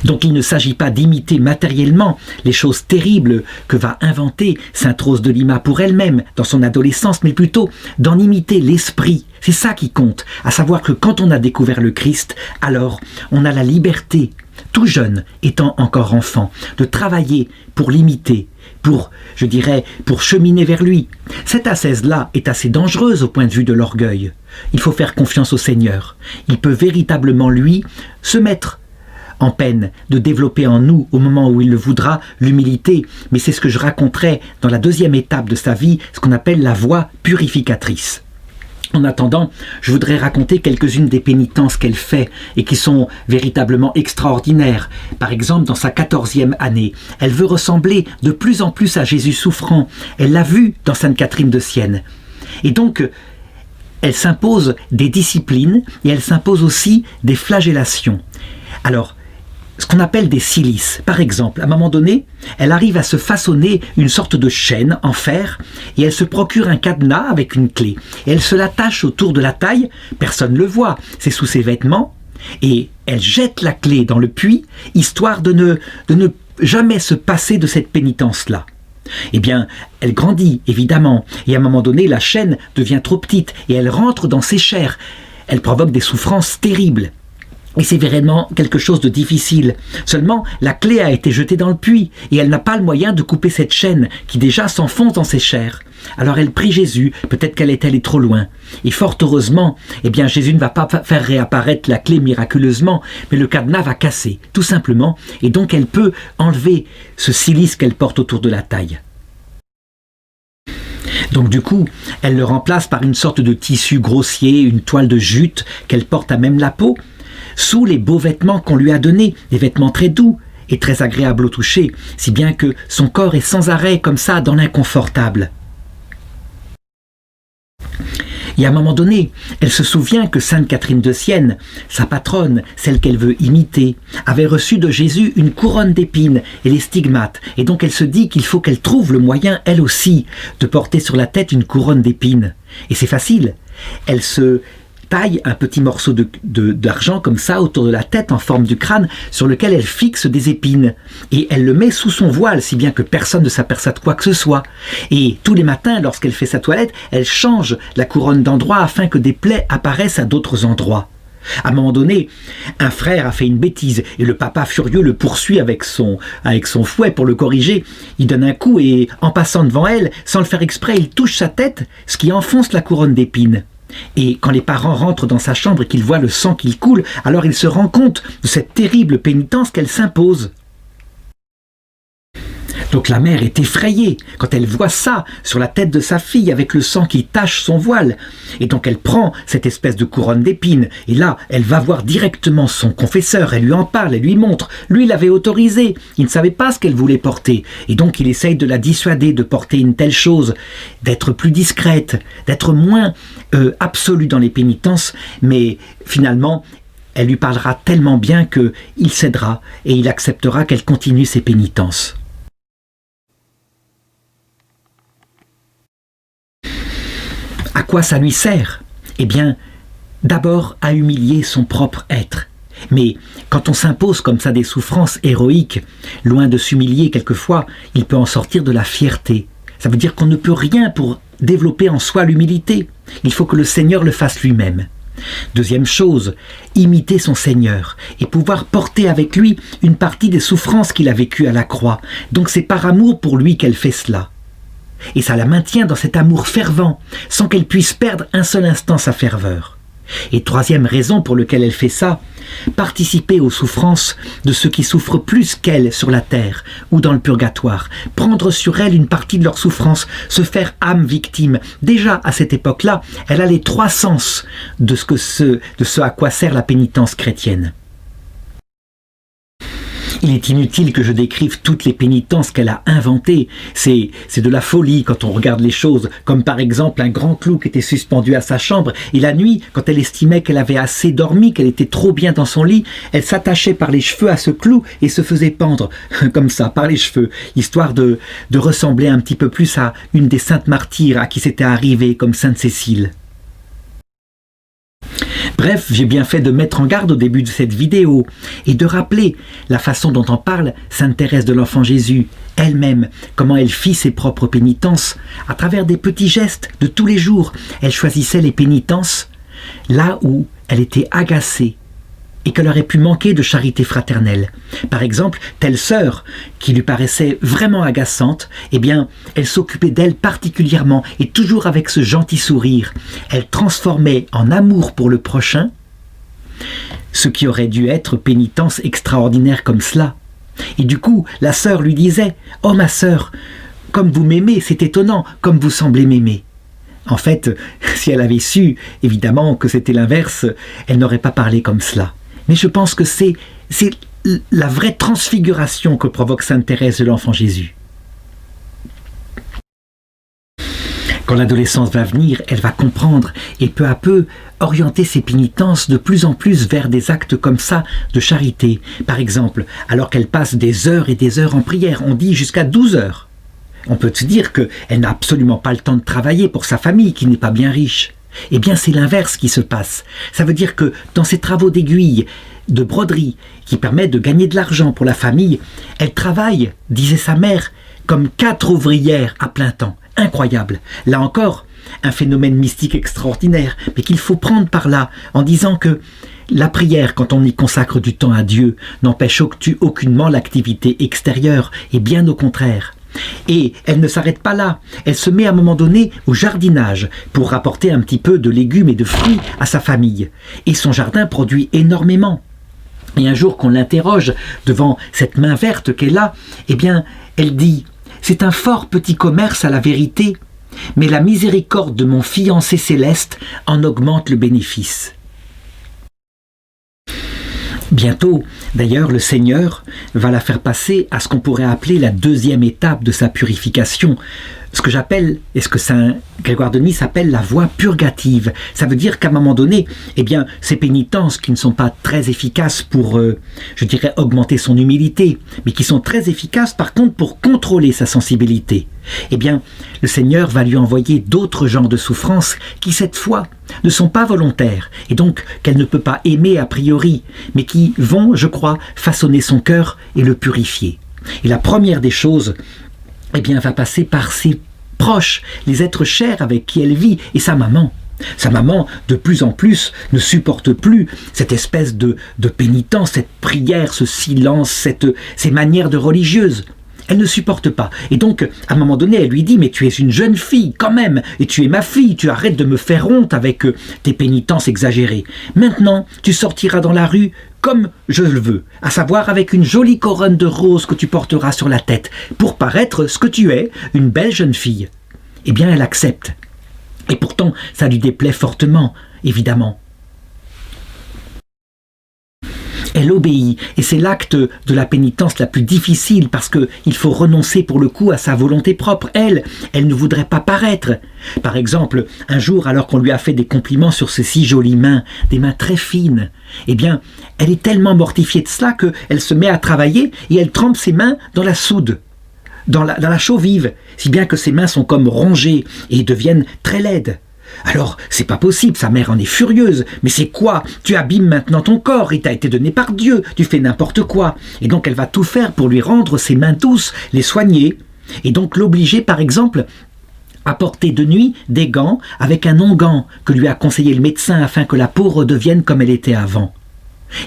Donc il ne s'agit pas d'imiter matériellement les choses terribles que va inventer Sainte Rose de Lima pour elle-même dans son adolescence, mais plutôt d'en imiter l'esprit. C'est ça qui compte, à savoir que quand on a découvert le Christ, alors on a la liberté, tout jeune, étant encore enfant, de travailler pour l'imiter, pour cheminer vers lui. Cette ascèse-là est assez dangereuse au point de vue de l'orgueil. Il faut faire confiance au Seigneur. Il peut véritablement, lui, se mettre en peine de développer en nous, au moment où il le voudra, l'humilité, mais c'est ce que je raconterai dans la deuxième étape de sa vie, ce qu'on appelle la voie purificatrice. En attendant, je voudrais raconter quelques-unes des pénitences qu'elle fait et qui sont véritablement extraordinaires. Par exemple, dans sa 14e année, elle veut ressembler de plus en plus à Jésus souffrant. Elle l'a vu dans Sainte Catherine de Sienne. Et donc, elle s'impose des disciplines et elle s'impose aussi des flagellations. Alors, ce qu'on appelle des cilices. Par exemple, à un moment donné, elle arrive à se façonner une sorte de chaîne en fer et elle se procure un cadenas avec une clé. Et elle se l'attache autour de la taille, personne ne le voit, c'est sous ses vêtements, et elle jette la clé dans le puits, histoire de ne jamais se passer de cette pénitence-là. Eh bien, elle grandit, évidemment, et à un moment donné, la chaîne devient trop petite et elle rentre dans ses chairs. Elle provoque des souffrances terribles. Et c'est vraiment quelque chose de difficile. Seulement, la clé a été jetée dans le puits et elle n'a pas le moyen de couper cette chaîne qui déjà s'enfonce dans ses chairs. Alors elle prie Jésus, peut-être qu'elle est allée trop loin. Et fort heureusement, eh bien Jésus ne va pas faire réapparaître la clé miraculeusement, mais le cadenas va casser, tout simplement, et donc elle peut enlever ce cilice qu'elle porte autour de la taille. Donc du coup, elle le remplace par une sorte de tissu grossier, une toile de jute qu'elle porte à même la peau, sous les beaux vêtements qu'on lui a donnés, des vêtements très doux et très agréables au toucher, si bien que son corps est sans arrêt comme ça dans l'inconfortable. Et à un moment donné, elle se souvient que Sainte Catherine de Sienne, sa patronne, celle qu'elle veut imiter, avait reçu de Jésus une couronne d'épines et les stigmates, et donc elle se dit qu'il faut qu'elle trouve le moyen, elle aussi, de porter sur la tête une couronne d'épines. Et c'est facile, elle se taille un petit morceau d'argent comme ça autour de la tête en forme du crâne sur lequel elle fixe des épines et elle le met sous son voile si bien que personne ne s'aperçoit de quoi que ce soit. Et tous les matins lorsqu'elle fait sa toilette, elle change la couronne d'endroit afin que des plaies apparaissent à d'autres endroits. À un moment donné, un frère a fait une bêtise et le papa furieux le poursuit avec son fouet pour le corriger. Il donne un coup et en passant devant elle, sans le faire exprès, il touche sa tête, ce qui enfonce la couronne d'épines. Et quand les parents rentrent dans sa chambre et qu'ils voient le sang qui coule, alors il se rend compte de cette terrible pénitence qu'elle s'impose. Donc la mère est effrayée quand elle voit ça sur la tête de sa fille avec le sang qui tache son voile. Et donc elle prend cette espèce de couronne d'épines et là elle va voir directement son confesseur, elle lui en parle, elle lui montre. Lui il avait autorisé, il ne savait pas ce qu'elle voulait porter et donc il essaye de la dissuader de porter une telle chose, d'être plus discrète, d'être moins absolue dans les pénitences, mais finalement elle lui parlera tellement bien qu'il cédera et il acceptera qu'elle continue ses pénitences. À quoi ça lui sert ? Eh bien, d'abord à humilier son propre être. Mais quand on s'impose comme ça des souffrances héroïques, loin de s'humilier quelquefois, il peut en sortir de la fierté. Ça veut dire qu'on ne peut rien pour développer en soi l'humilité. Il faut que le Seigneur le fasse lui-même. Deuxième chose, imiter son Seigneur et pouvoir porter avec lui une partie des souffrances qu'il a vécues à la croix. Donc c'est par amour pour lui qu'elle fait cela. Et ça la maintient dans cet amour fervent, sans qu'elle puisse perdre un seul instant sa ferveur. Et troisième raison pour laquelle elle fait ça, participer aux souffrances de ceux qui souffrent plus qu'elle sur la terre ou dans le purgatoire, prendre sur elle une partie de leur souffrance, se faire âme victime. Déjà à cette époque-là, elle a les trois sens de ce à quoi sert la pénitence chrétienne. Il est inutile que je décrive toutes les pénitences qu'elle a inventées. C'est de la folie quand on regarde les choses, comme par exemple un grand clou qui était suspendu à sa chambre, et la nuit, quand elle estimait qu'elle avait assez dormi, qu'elle était trop bien dans son lit, elle s'attachait par les cheveux à ce clou et se faisait pendre, comme ça, par les cheveux, histoire de ressembler un petit peu plus à une des saintes martyrs à qui c'était arrivé, comme Sainte Cécile. Bref, j'ai bien fait de mettre en garde au début de cette vidéo et de rappeler la façon dont en parle Sainte Thérèse de l'Enfant Jésus, elle-même, comment elle fit ses propres pénitences, à travers des petits gestes de tous les jours. Elle choisissait les pénitences là où elle était agacée et qu'elle aurait pu manquer de charité fraternelle. Par exemple, telle sœur qui lui paraissait vraiment agaçante, eh bien, elle s'occupait d'elle particulièrement et toujours avec ce gentil sourire. Elle transformait en amour pour le prochain ce qui aurait dû être pénitence extraordinaire comme cela. Et du coup, la sœur lui disait « Oh ma sœur, comme vous m'aimez, c'est étonnant, comme vous semblez m'aimer. » En fait, si elle avait su, évidemment, que c'était l'inverse, elle n'aurait pas parlé comme cela. Mais je pense que c'est la vraie transfiguration que provoque Sainte Thérèse de l'Enfant Jésus. Quand l'adolescence va venir, elle va comprendre et peu à peu orienter ses pénitences de plus en plus vers des actes comme ça de charité. Par exemple, alors qu'elle passe des heures et des heures en prière, on dit jusqu'à 12 heures. On peut se dire qu'elle n'a absolument pas le temps de travailler pour sa famille qui n'est pas bien riche. Eh bien, c'est l'inverse qui se passe. Ça veut dire que dans ses travaux d'aiguille, de broderie, qui permettent de gagner de l'argent pour la famille, elle travaille, disait sa mère, comme 4 ouvrières à plein temps. Incroyable. Là encore, un phénomène mystique extraordinaire, mais qu'il faut prendre par là, en disant que la prière, quand on y consacre du temps à Dieu, n'empêche aucunement l'activité extérieure, et bien au contraire. Et elle ne s'arrête pas là, elle se met à un moment donné au jardinage pour rapporter un petit peu de légumes et de fruits à sa famille. Et son jardin produit énormément. Et un jour qu'on l'interroge devant cette main verte qu'elle a, eh bien, elle dit « C'est un fort petit commerce à la vérité, mais la miséricorde de mon fiancé céleste en augmente le bénéfice. » Bientôt, d'ailleurs, le Seigneur va la faire passer à ce qu'on pourrait appeler la 2e étape de sa purification, ce que j'appelle, et ce que Saint Grégoire de Nice appelle la voie purgative. Ça veut dire qu'à un moment donné, eh bien, ces pénitences qui ne sont pas très efficaces pour, je dirais, augmenter son humilité, mais qui sont très efficaces par contre pour contrôler sa sensibilité, eh bien, le Seigneur va lui envoyer d'autres genres de souffrances qui, cette fois, ne sont pas volontaires, et donc qu'elle ne peut pas aimer a priori, mais qui vont, je crois, façonner son cœur et le purifier. Et la première des choses, eh bien, va passer par ses proches, les êtres chers avec qui elle vit, et sa maman. Sa maman, de plus en plus, ne supporte plus cette espèce de pénitence, cette prière, ce silence, ces manières de religieuse. Elle ne supporte pas. Et donc, à un moment donné, elle lui dit « Mais tu es une jeune fille, quand même, et tu es ma fille, tu arrêtes de me faire honte avec tes pénitences exagérées. Maintenant, tu sortiras dans la rue comme je le veux, à savoir avec une jolie couronne de roses que tu porteras sur la tête, pour paraître ce que tu es, une belle jeune fille. » Eh bien, elle accepte. Et pourtant, ça lui déplaît fortement, évidemment. Elle obéit, et c'est l'acte de la pénitence la plus difficile parce qu'il faut renoncer pour le coup à sa volonté propre. Elle ne voudrait pas paraître. Par exemple, un jour, alors qu'on lui a fait des compliments sur ses si jolies mains, des mains très fines, eh bien, elle est tellement mortifiée de cela qu'elle se met à travailler et elle trempe ses mains dans la soude, dans la chaux vive, si bien que ses mains sont comme rongées et deviennent très laides. Alors, c'est pas possible, sa mère en est furieuse. Mais c'est quoi? Tu abîmes maintenant ton corps, il t'a été donné par Dieu, tu fais n'importe quoi. Et donc elle va tout faire pour lui rendre ses mains douces, les soigner. Et donc l'obliger, par exemple, à porter de nuit des gants avec un onguent que lui a conseillé le médecin afin que la peau redevienne comme elle était avant.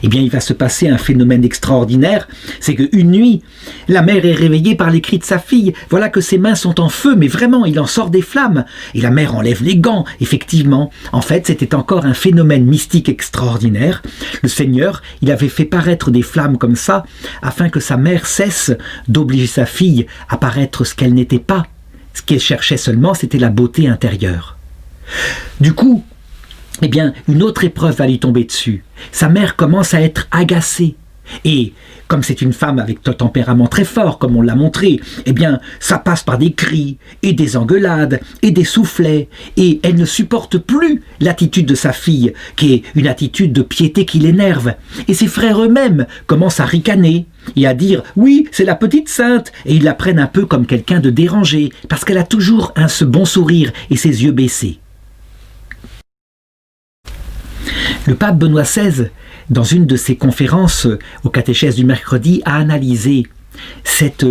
Eh bien, il va se passer un phénomène extraordinaire, c'est qu'une nuit, la mère est réveillée par les cris de sa fille. Voilà que ses mains sont en feu, mais vraiment, il en sort des flammes. Et la mère enlève les gants. Effectivement, en fait, c'était encore un phénomène mystique extraordinaire. Le Seigneur, il avait fait paraître des flammes comme ça, afin que sa mère cesse d'obliger sa fille à paraître ce qu'elle n'était pas. Ce qu'elle cherchait seulement, c'était la beauté intérieure. Du coup, eh bien, une autre épreuve va lui tomber dessus. Sa mère commence à être agacée. Et, comme c'est une femme avec un tempérament très fort, comme on l'a montré, eh bien, ça passe par des cris, et des engueulades, et des soufflets, et elle ne supporte plus l'attitude de sa fille, qui est une attitude de piété qui l'énerve. Et ses frères eux-mêmes commencent à ricaner, et à dire « Oui, c'est la petite sainte !» Et ils la prennent un peu comme quelqu'un de dérangé, parce qu'elle a toujours ce bon sourire et ses yeux baissés. Le pape Benoît XVI, dans une de ses conférences au catéchèse du mercredi, a analysé cette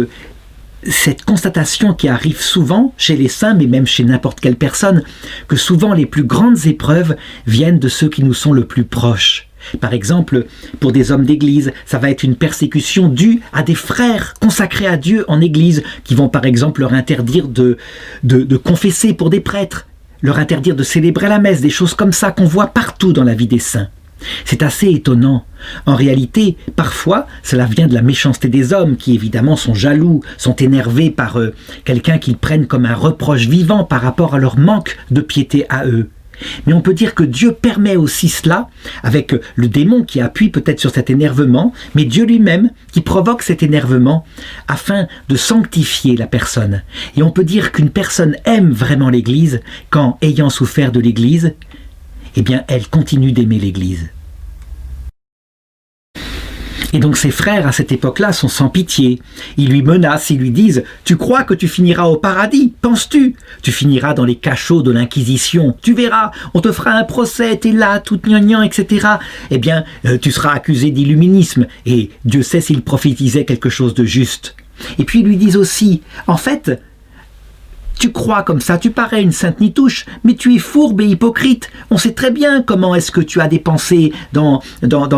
constatation qui arrive souvent chez les saints, mais même chez n'importe quelle personne, que souvent les plus grandes épreuves viennent de ceux qui nous sont le plus proches. Par exemple, pour des hommes d'église, ça va être une persécution due à des frères consacrés à Dieu en église, qui vont par exemple leur interdire de confesser pour des prêtres, leur interdire de célébrer la messe, des choses comme ça qu'on voit partout dans la vie des saints. C'est assez étonnant. En réalité, parfois, cela vient de la méchanceté des hommes qui, évidemment, sont jaloux, sont énervés par quelqu'un qu'ils prennent comme un reproche vivant par rapport à leur manque de piété à eux. Mais on peut dire que Dieu permet aussi cela, avec le démon qui appuie peut-être sur cet énervement, mais Dieu lui-même qui provoque cet énervement afin de sanctifier la personne. Et on peut dire qu'une personne aime vraiment l'Église quand, ayant souffert de l'Église, eh bien, elle continue d'aimer l'Église. Et donc ses frères à cette époque-là sont sans pitié. Ils lui menacent, ils lui disent « Tu crois que tu finiras au paradis? Penses-tu? Tu finiras dans les cachots de l'Inquisition. Tu verras, on te fera un procès, t'es là, tout gnangnan, etc. Eh bien, tu seras accusé d'illuminisme. » Et Dieu sait s'il prophétisait quelque chose de juste. Et puis ils lui disent aussi « En fait, tu crois comme ça, tu parais une sainte nitouche, mais tu es fourbe et hypocrite. On sait très bien comment est-ce que tu as des pensées dans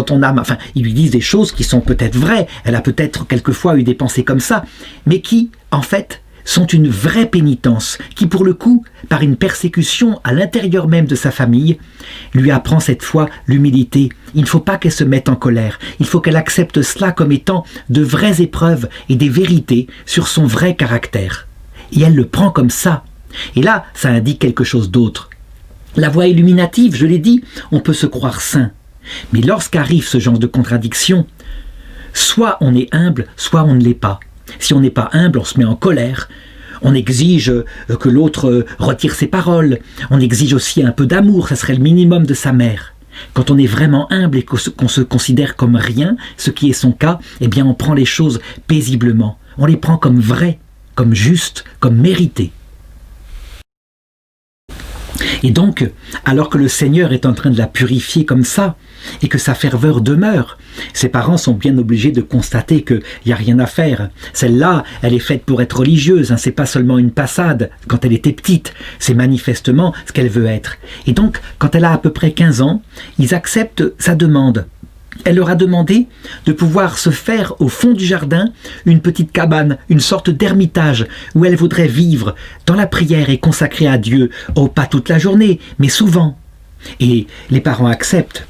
ton âme. » Enfin, ils lui disent des choses qui sont peut-être vraies. Elle a peut-être quelquefois eu des pensées comme ça, mais qui, en fait, sont une vraie pénitence, qui pour le coup, par une persécution à l'intérieur même de sa famille, lui apprend cette fois l'humilité. Il ne faut pas qu'elle se mette en colère. Il faut qu'elle accepte cela comme étant de vraies épreuves et des vérités sur son vrai caractère. Et elle le prend comme ça. Et là, ça indique quelque chose d'autre. La voie illuminative, je l'ai dit, on peut se croire saint. Mais lorsqu'arrive ce genre de contradiction, soit on est humble, soit on ne l'est pas. Si on n'est pas humble, on se met en colère. On exige que l'autre retire ses paroles. On exige aussi un peu d'amour, ça serait le minimum de sa mère. Quand on est vraiment humble et qu'on se considère comme rien, ce qui est son cas, eh bien on prend les choses paisiblement. On les prend comme vraies, comme juste, comme mérité. Et donc, alors que le Seigneur est en train de la purifier comme ça, et que sa ferveur demeure, ses parents sont bien obligés de constater qu'il n'y a rien à faire. Celle-là, elle est faite pour être religieuse, c'est pas seulement une passade quand elle était petite, c'est manifestement ce qu'elle veut être. Et donc, quand elle a à peu près 15 ans, ils acceptent sa demande. Elle leur a demandé de pouvoir se faire au fond du jardin une petite cabane, une sorte d'ermitage où elle voudrait vivre dans la prière et consacrée à Dieu, pas toute la journée, mais souvent. Et les parents acceptent.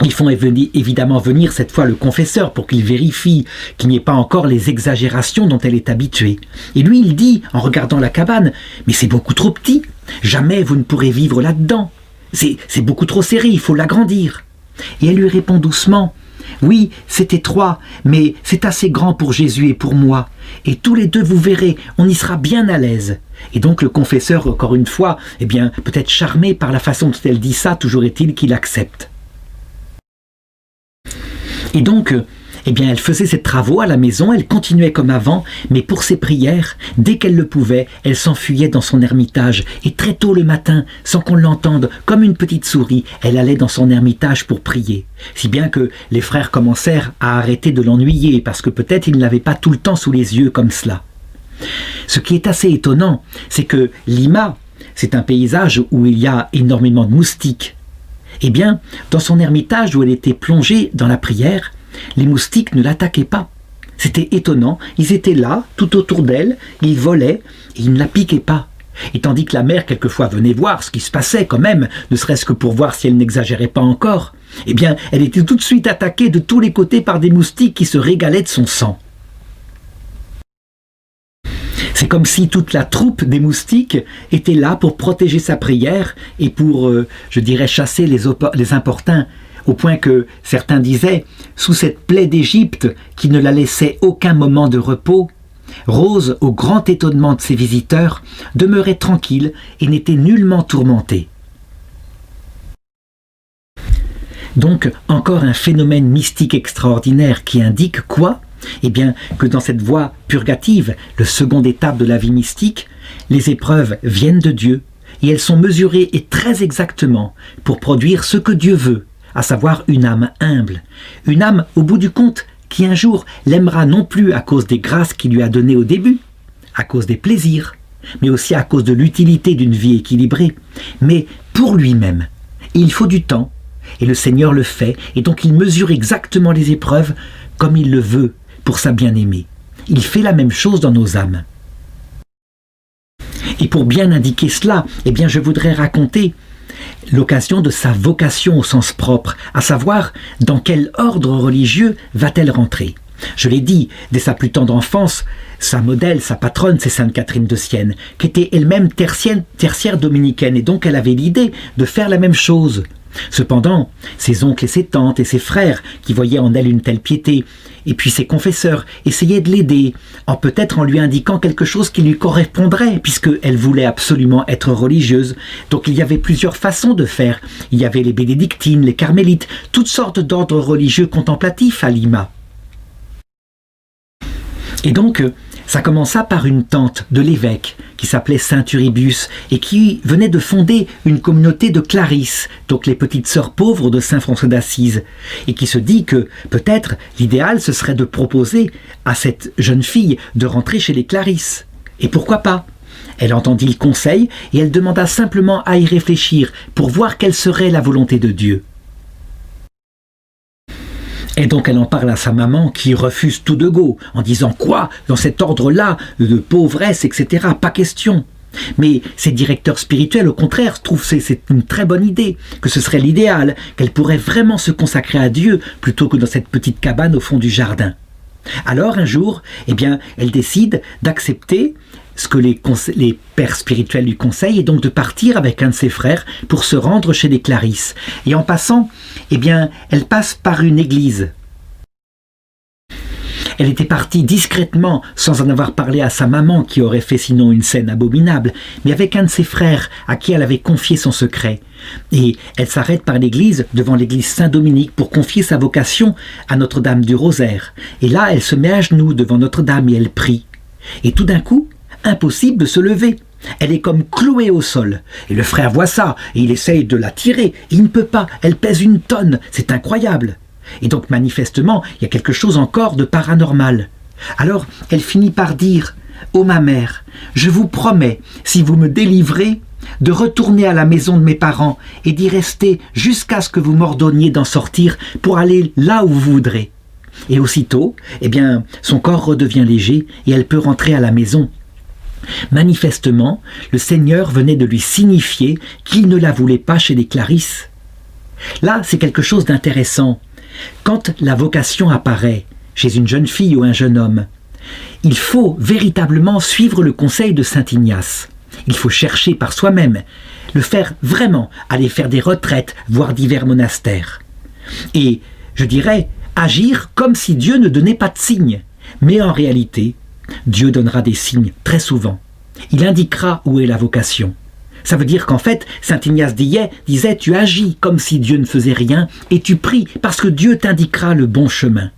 Ils font évidemment venir cette fois le confesseur pour qu'il vérifie qu'il n'y ait pas encore les exagérations dont elle est habituée. Et lui, il dit, en regardant la cabane, « Mais c'est beaucoup trop petit, jamais vous ne pourrez vivre là-dedans. C'est beaucoup trop serré, il faut l'agrandir. » Et elle lui répond doucement, « Oui, c'est étroit, mais c'est assez grand pour Jésus et pour moi. Et tous les deux, vous verrez, on y sera bien à l'aise. » Et donc le confesseur, encore une fois, eh bien, peut-être charmé par la façon dont elle dit ça, toujours est-il qu'il accepte. Et donc, eh bien, elle faisait ses travaux à la maison, elle continuait comme avant, mais pour ses prières, dès qu'elle le pouvait, elle s'enfuyait dans son ermitage. Et très tôt le matin, sans qu'on l'entende, comme une petite souris, elle allait dans son ermitage pour prier. Si bien que les frères commencèrent à arrêter de l'ennuyer, parce que peut-être ils ne l'avaient pas tout le temps sous les yeux comme cela. Ce qui est assez étonnant, c'est que Lima, c'est un paysage où il y a énormément de moustiques. Eh bien, dans son ermitage où elle était plongée dans la prière, les moustiques ne l'attaquaient pas. C'était étonnant, ils étaient là, tout autour d'elle, ils volaient, et ils ne la piquaient pas. Et tandis que la mère, quelquefois, venait voir ce qui se passait quand même, ne serait-ce que pour voir si elle n'exagérait pas encore, eh bien, elle était tout de suite attaquée de tous les côtés par des moustiques qui se régalaient de son sang. C'est comme si toute la troupe des moustiques était là pour protéger sa prière et pour, je dirais, chasser les importuns, au point que certains disaient, sous cette plaie d'Égypte qui ne la laissait aucun moment de repos, Rose, au grand étonnement de ses visiteurs, demeurait tranquille et n'était nullement tourmentée. Donc, encore un phénomène mystique extraordinaire qui indique quoi ? Eh bien, que dans cette voie purgative, la seconde étape de la vie mystique, les épreuves viennent de Dieu et elles sont mesurées et très exactement pour produire ce que Dieu veut, à savoir une âme humble, une âme au bout du compte qui un jour l'aimera non plus à cause des grâces qu'il lui a données au début, à cause des plaisirs, mais aussi à cause de l'utilité d'une vie équilibrée, mais pour lui-même. Et il faut du temps, et le Seigneur le fait, et donc il mesure exactement les épreuves comme il le veut pour sa bien-aimée. Il fait la même chose dans nos âmes. Et pour bien indiquer cela, eh bien je voudrais raconter l'occasion de sa vocation au sens propre, à savoir dans quel ordre religieux va-t-elle rentrer. Je l'ai dit, dès sa plus tendre enfance, sa modèle, sa patronne, c'est Sainte Catherine de Sienne, qui était elle-même tertiaire dominicaine, et donc elle avait l'idée de faire la même chose. Cependant, ses oncles et ses tantes et ses frères, qui voyaient en elle une telle piété, et puis ses confesseurs, essayaient de l'aider, peut-être en lui indiquant quelque chose qui lui correspondrait, puisqu'elle voulait absolument être religieuse. Donc il y avait plusieurs façons de faire. Il y avait les bénédictines, les carmélites, toutes sortes d'ordres religieux contemplatifs à Lima. Et donc, ça commença par une tante de l'évêque qui s'appelait Saint Turibus et qui venait de fonder une communauté de Clarisses, donc les petites sœurs pauvres de Saint François d'Assise, et qui se dit que peut-être l'idéal ce serait de proposer à cette jeune fille de rentrer chez les Clarisses. Et pourquoi pas ? Elle entendit le conseil et elle demanda simplement à y réfléchir pour voir quelle serait la volonté de Dieu. Et donc elle en parle à sa maman qui refuse tout de go, en disant « Quoi ? Dans cet ordre-là, de pauvresse, etc. Pas question !» Mais ses directeurs spirituels, au contraire, trouvent que c'est une très bonne idée, que ce serait l'idéal, qu'elle pourrait vraiment se consacrer à Dieu plutôt que dans cette petite cabane au fond du jardin. Alors un jour, elle décide d'accepter ce que les pères spirituels lui conseillent, et donc de partir avec un de ses frères pour se rendre chez les Clarisses. Et en passant, elle passe par une église. Elle était partie discrètement, sans en avoir parlé à sa maman, qui aurait fait sinon une scène abominable, mais avec un de ses frères, à qui elle avait confié son secret. Et elle s'arrête par l'église, devant l'église Saint-Dominique, pour confier sa vocation à Notre-Dame du Rosaire. Et là, elle se met à genoux devant Notre-Dame et elle prie. Et tout d'un coup, impossible de se lever. Elle est comme clouée au sol. Et le frère voit ça, et il essaye de la tirer. Il ne peut pas, elle pèse 1 tonne, c'est incroyable. Et donc manifestement, il y a quelque chose encore de paranormal. Alors, elle finit par dire « Ô ma mère, je vous promets, si vous me délivrez, de retourner à la maison de mes parents et d'y rester jusqu'à ce que vous m'ordonniez d'en sortir pour aller là où vous voudrez. » Et aussitôt, son corps redevient léger et elle peut rentrer à la maison. Manifestement, le Seigneur venait de lui signifier qu'il ne la voulait pas chez les Clarisses. Là, c'est quelque chose d'intéressant. Quand la vocation apparaît chez une jeune fille ou un jeune homme, il faut véritablement suivre le conseil de saint Ignace. Il faut chercher par soi-même, le faire vraiment, aller faire des retraites, voire divers monastères. Et, je dirais, agir comme si Dieu ne donnait pas de signes. Mais en réalité, Dieu donnera des signes très souvent. Il indiquera où est la vocation. Ça veut dire qu'en fait, saint Ignace disait « Tu agis comme si Dieu ne faisait rien et tu pries parce que Dieu t'indiquera le bon chemin. »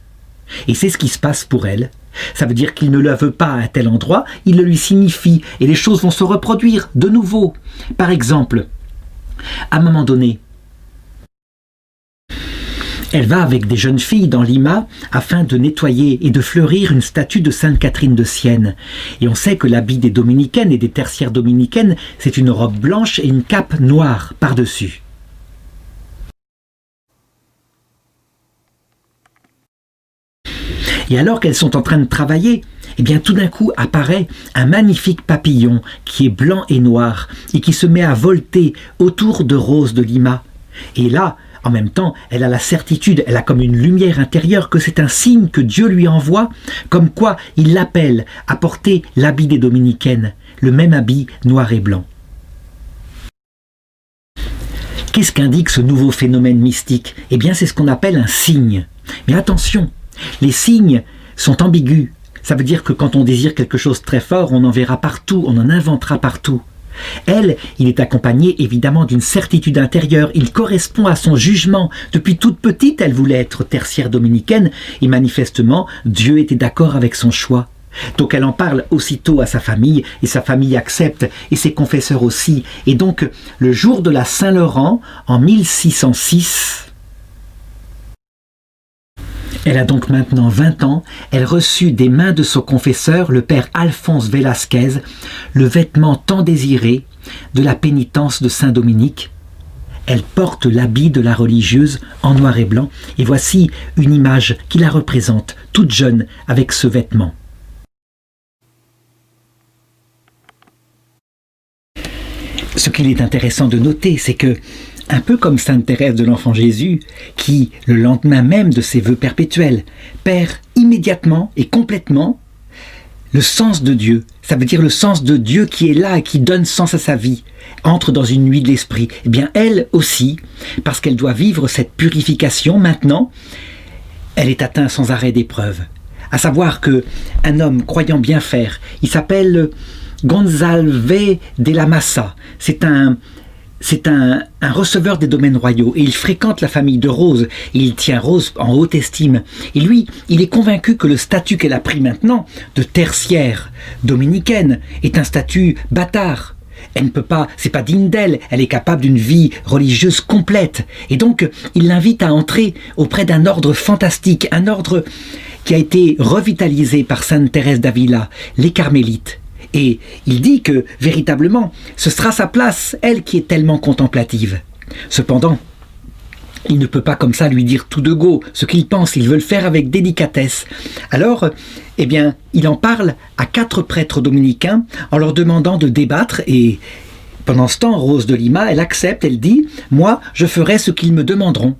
Et c'est ce qui se passe pour elle. Ça veut dire qu'il ne la veut pas à tel endroit, il le lui signifie et les choses vont se reproduire de nouveau. Par exemple, à un moment donné, elle va avec des jeunes filles dans Lima afin de nettoyer et de fleurir une statue de Sainte Catherine de Sienne. Et on sait que l'habit des dominicaines et des tertiaires dominicaines, c'est une robe blanche et une cape noire par-dessus. Et alors qu'elles sont en train de travailler, tout d'un coup apparaît un magnifique papillon qui est blanc et noir et qui se met à volter autour de Rose de Lima. Et là, en même temps, elle a la certitude, elle a comme une lumière intérieure que c'est un signe que Dieu lui envoie, comme quoi il l'appelle à porter l'habit des dominicaines, le même habit noir et blanc. Qu'est-ce qu'indique ce nouveau phénomène mystique ? C'est ce qu'on appelle un signe. Mais attention, les signes sont ambigus. Ça veut dire que quand on désire quelque chose de très fort, on en verra partout, on en inventera partout. Elle, il est accompagné évidemment d'une certitude intérieure, il correspond à son jugement. Depuis toute petite, elle voulait être tertiaire dominicaine et manifestement, Dieu était d'accord avec son choix. Donc elle en parle aussitôt à sa famille et sa famille accepte et ses confesseurs aussi. Et donc le jour de la Saint-Laurent, en 1606, elle a donc maintenant 20 ans, elle reçut des mains de son confesseur, le père Alphonse Velasquez, le vêtement tant désiré de la pénitence de Saint-Dominique. Elle porte l'habit de la religieuse en noir et blanc, et voici une image qui la représente, toute jeune, avec ce vêtement. Ce qu'il est intéressant de noter, c'est que Un peu comme Sainte Thérèse de l'Enfant Jésus, qui, le lendemain même de ses vœux perpétuels, perd immédiatement et complètement le sens de Dieu. Ça veut dire le sens de Dieu qui est là et qui donne sens à sa vie, entre dans une nuit de l'esprit. Eh bien, elle aussi, parce qu'elle doit vivre cette purification maintenant, elle est atteinte sans arrêt d'épreuves. À savoir qu'un homme croyant bien faire, il s'appelle Gonzalve de la Massa. C'est un receveur des domaines royaux et il fréquente la famille de Rose et il tient Rose en haute estime. Et lui, il est convaincu que le statut qu'elle a pris maintenant de tertiaire dominicaine est un statut bâtard. Elle ne peut pas, c'est pas digne d'elle, elle est capable d'une vie religieuse complète. Et donc, il l'invite à entrer auprès d'un ordre fantastique, un ordre qui a été revitalisé par Sainte Thérèse d'Avila, les Carmélites. Et il dit que, véritablement, ce sera sa place, elle qui est tellement contemplative. Cependant, il ne peut pas comme ça lui dire tout de go ce qu'il pense, il veut le faire avec délicatesse. Alors, eh bien, il en parle à 4 prêtres dominicains en leur demandant de débattre et pendant ce temps, Rose de Lima, elle accepte, elle dit « Moi, je ferai ce qu'ils me demanderont ».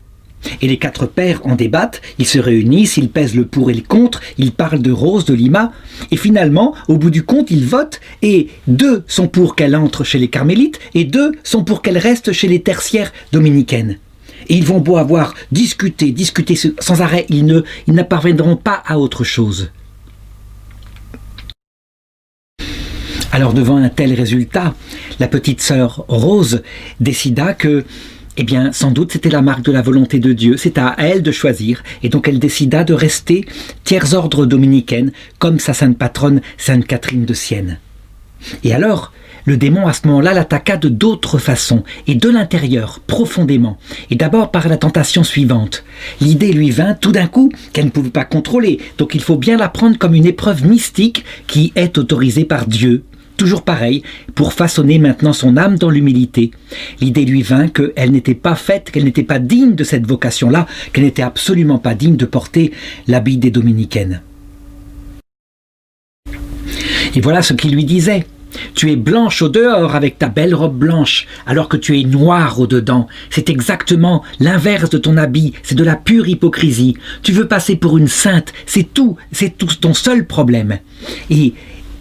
Et les 4 pères en débattent, ils se réunissent, ils pèsent le pour et le contre, ils parlent de Rose de Lima, et finalement, au bout du compte, ils votent, et 2 sont pour qu'elle entre chez les Carmélites, et 2 sont pour qu'elle reste chez les tertiaires dominicaines. Et ils vont beau avoir discuté sans arrêt, ils ne parviendront pas à autre chose. Alors devant un tel résultat, la petite sœur Rose décida que eh bien, sans doute, c'était la marque de la volonté de Dieu. C'est à elle de choisir. Et donc, elle décida de rester tiers ordre dominicaine, comme sa sainte patronne, Sainte Catherine de Sienne. Et alors, le démon, à ce moment-là, l'attaqua de d'autres façons, et de l'intérieur, profondément. Et d'abord par la tentation suivante. L'idée lui vint, tout d'un coup, qu'elle ne pouvait pas contrôler. Donc, il faut bien la prendre comme une épreuve mystique qui est autorisée par Dieu. Toujours pareil, pour façonner maintenant son âme dans l'humilité. L'idée lui vint qu'elle n'était pas faite, qu'elle n'était pas digne de cette vocation-là, qu'elle n'était absolument pas digne de porter l'habit des dominicaines. Et voilà ce qu'il lui disait. Tu es blanche au dehors avec ta belle robe blanche, alors que tu es noire au dedans. C'est exactement l'inverse de ton habit, c'est de la pure hypocrisie. Tu veux passer pour une sainte, c'est tout ton seul problème. Et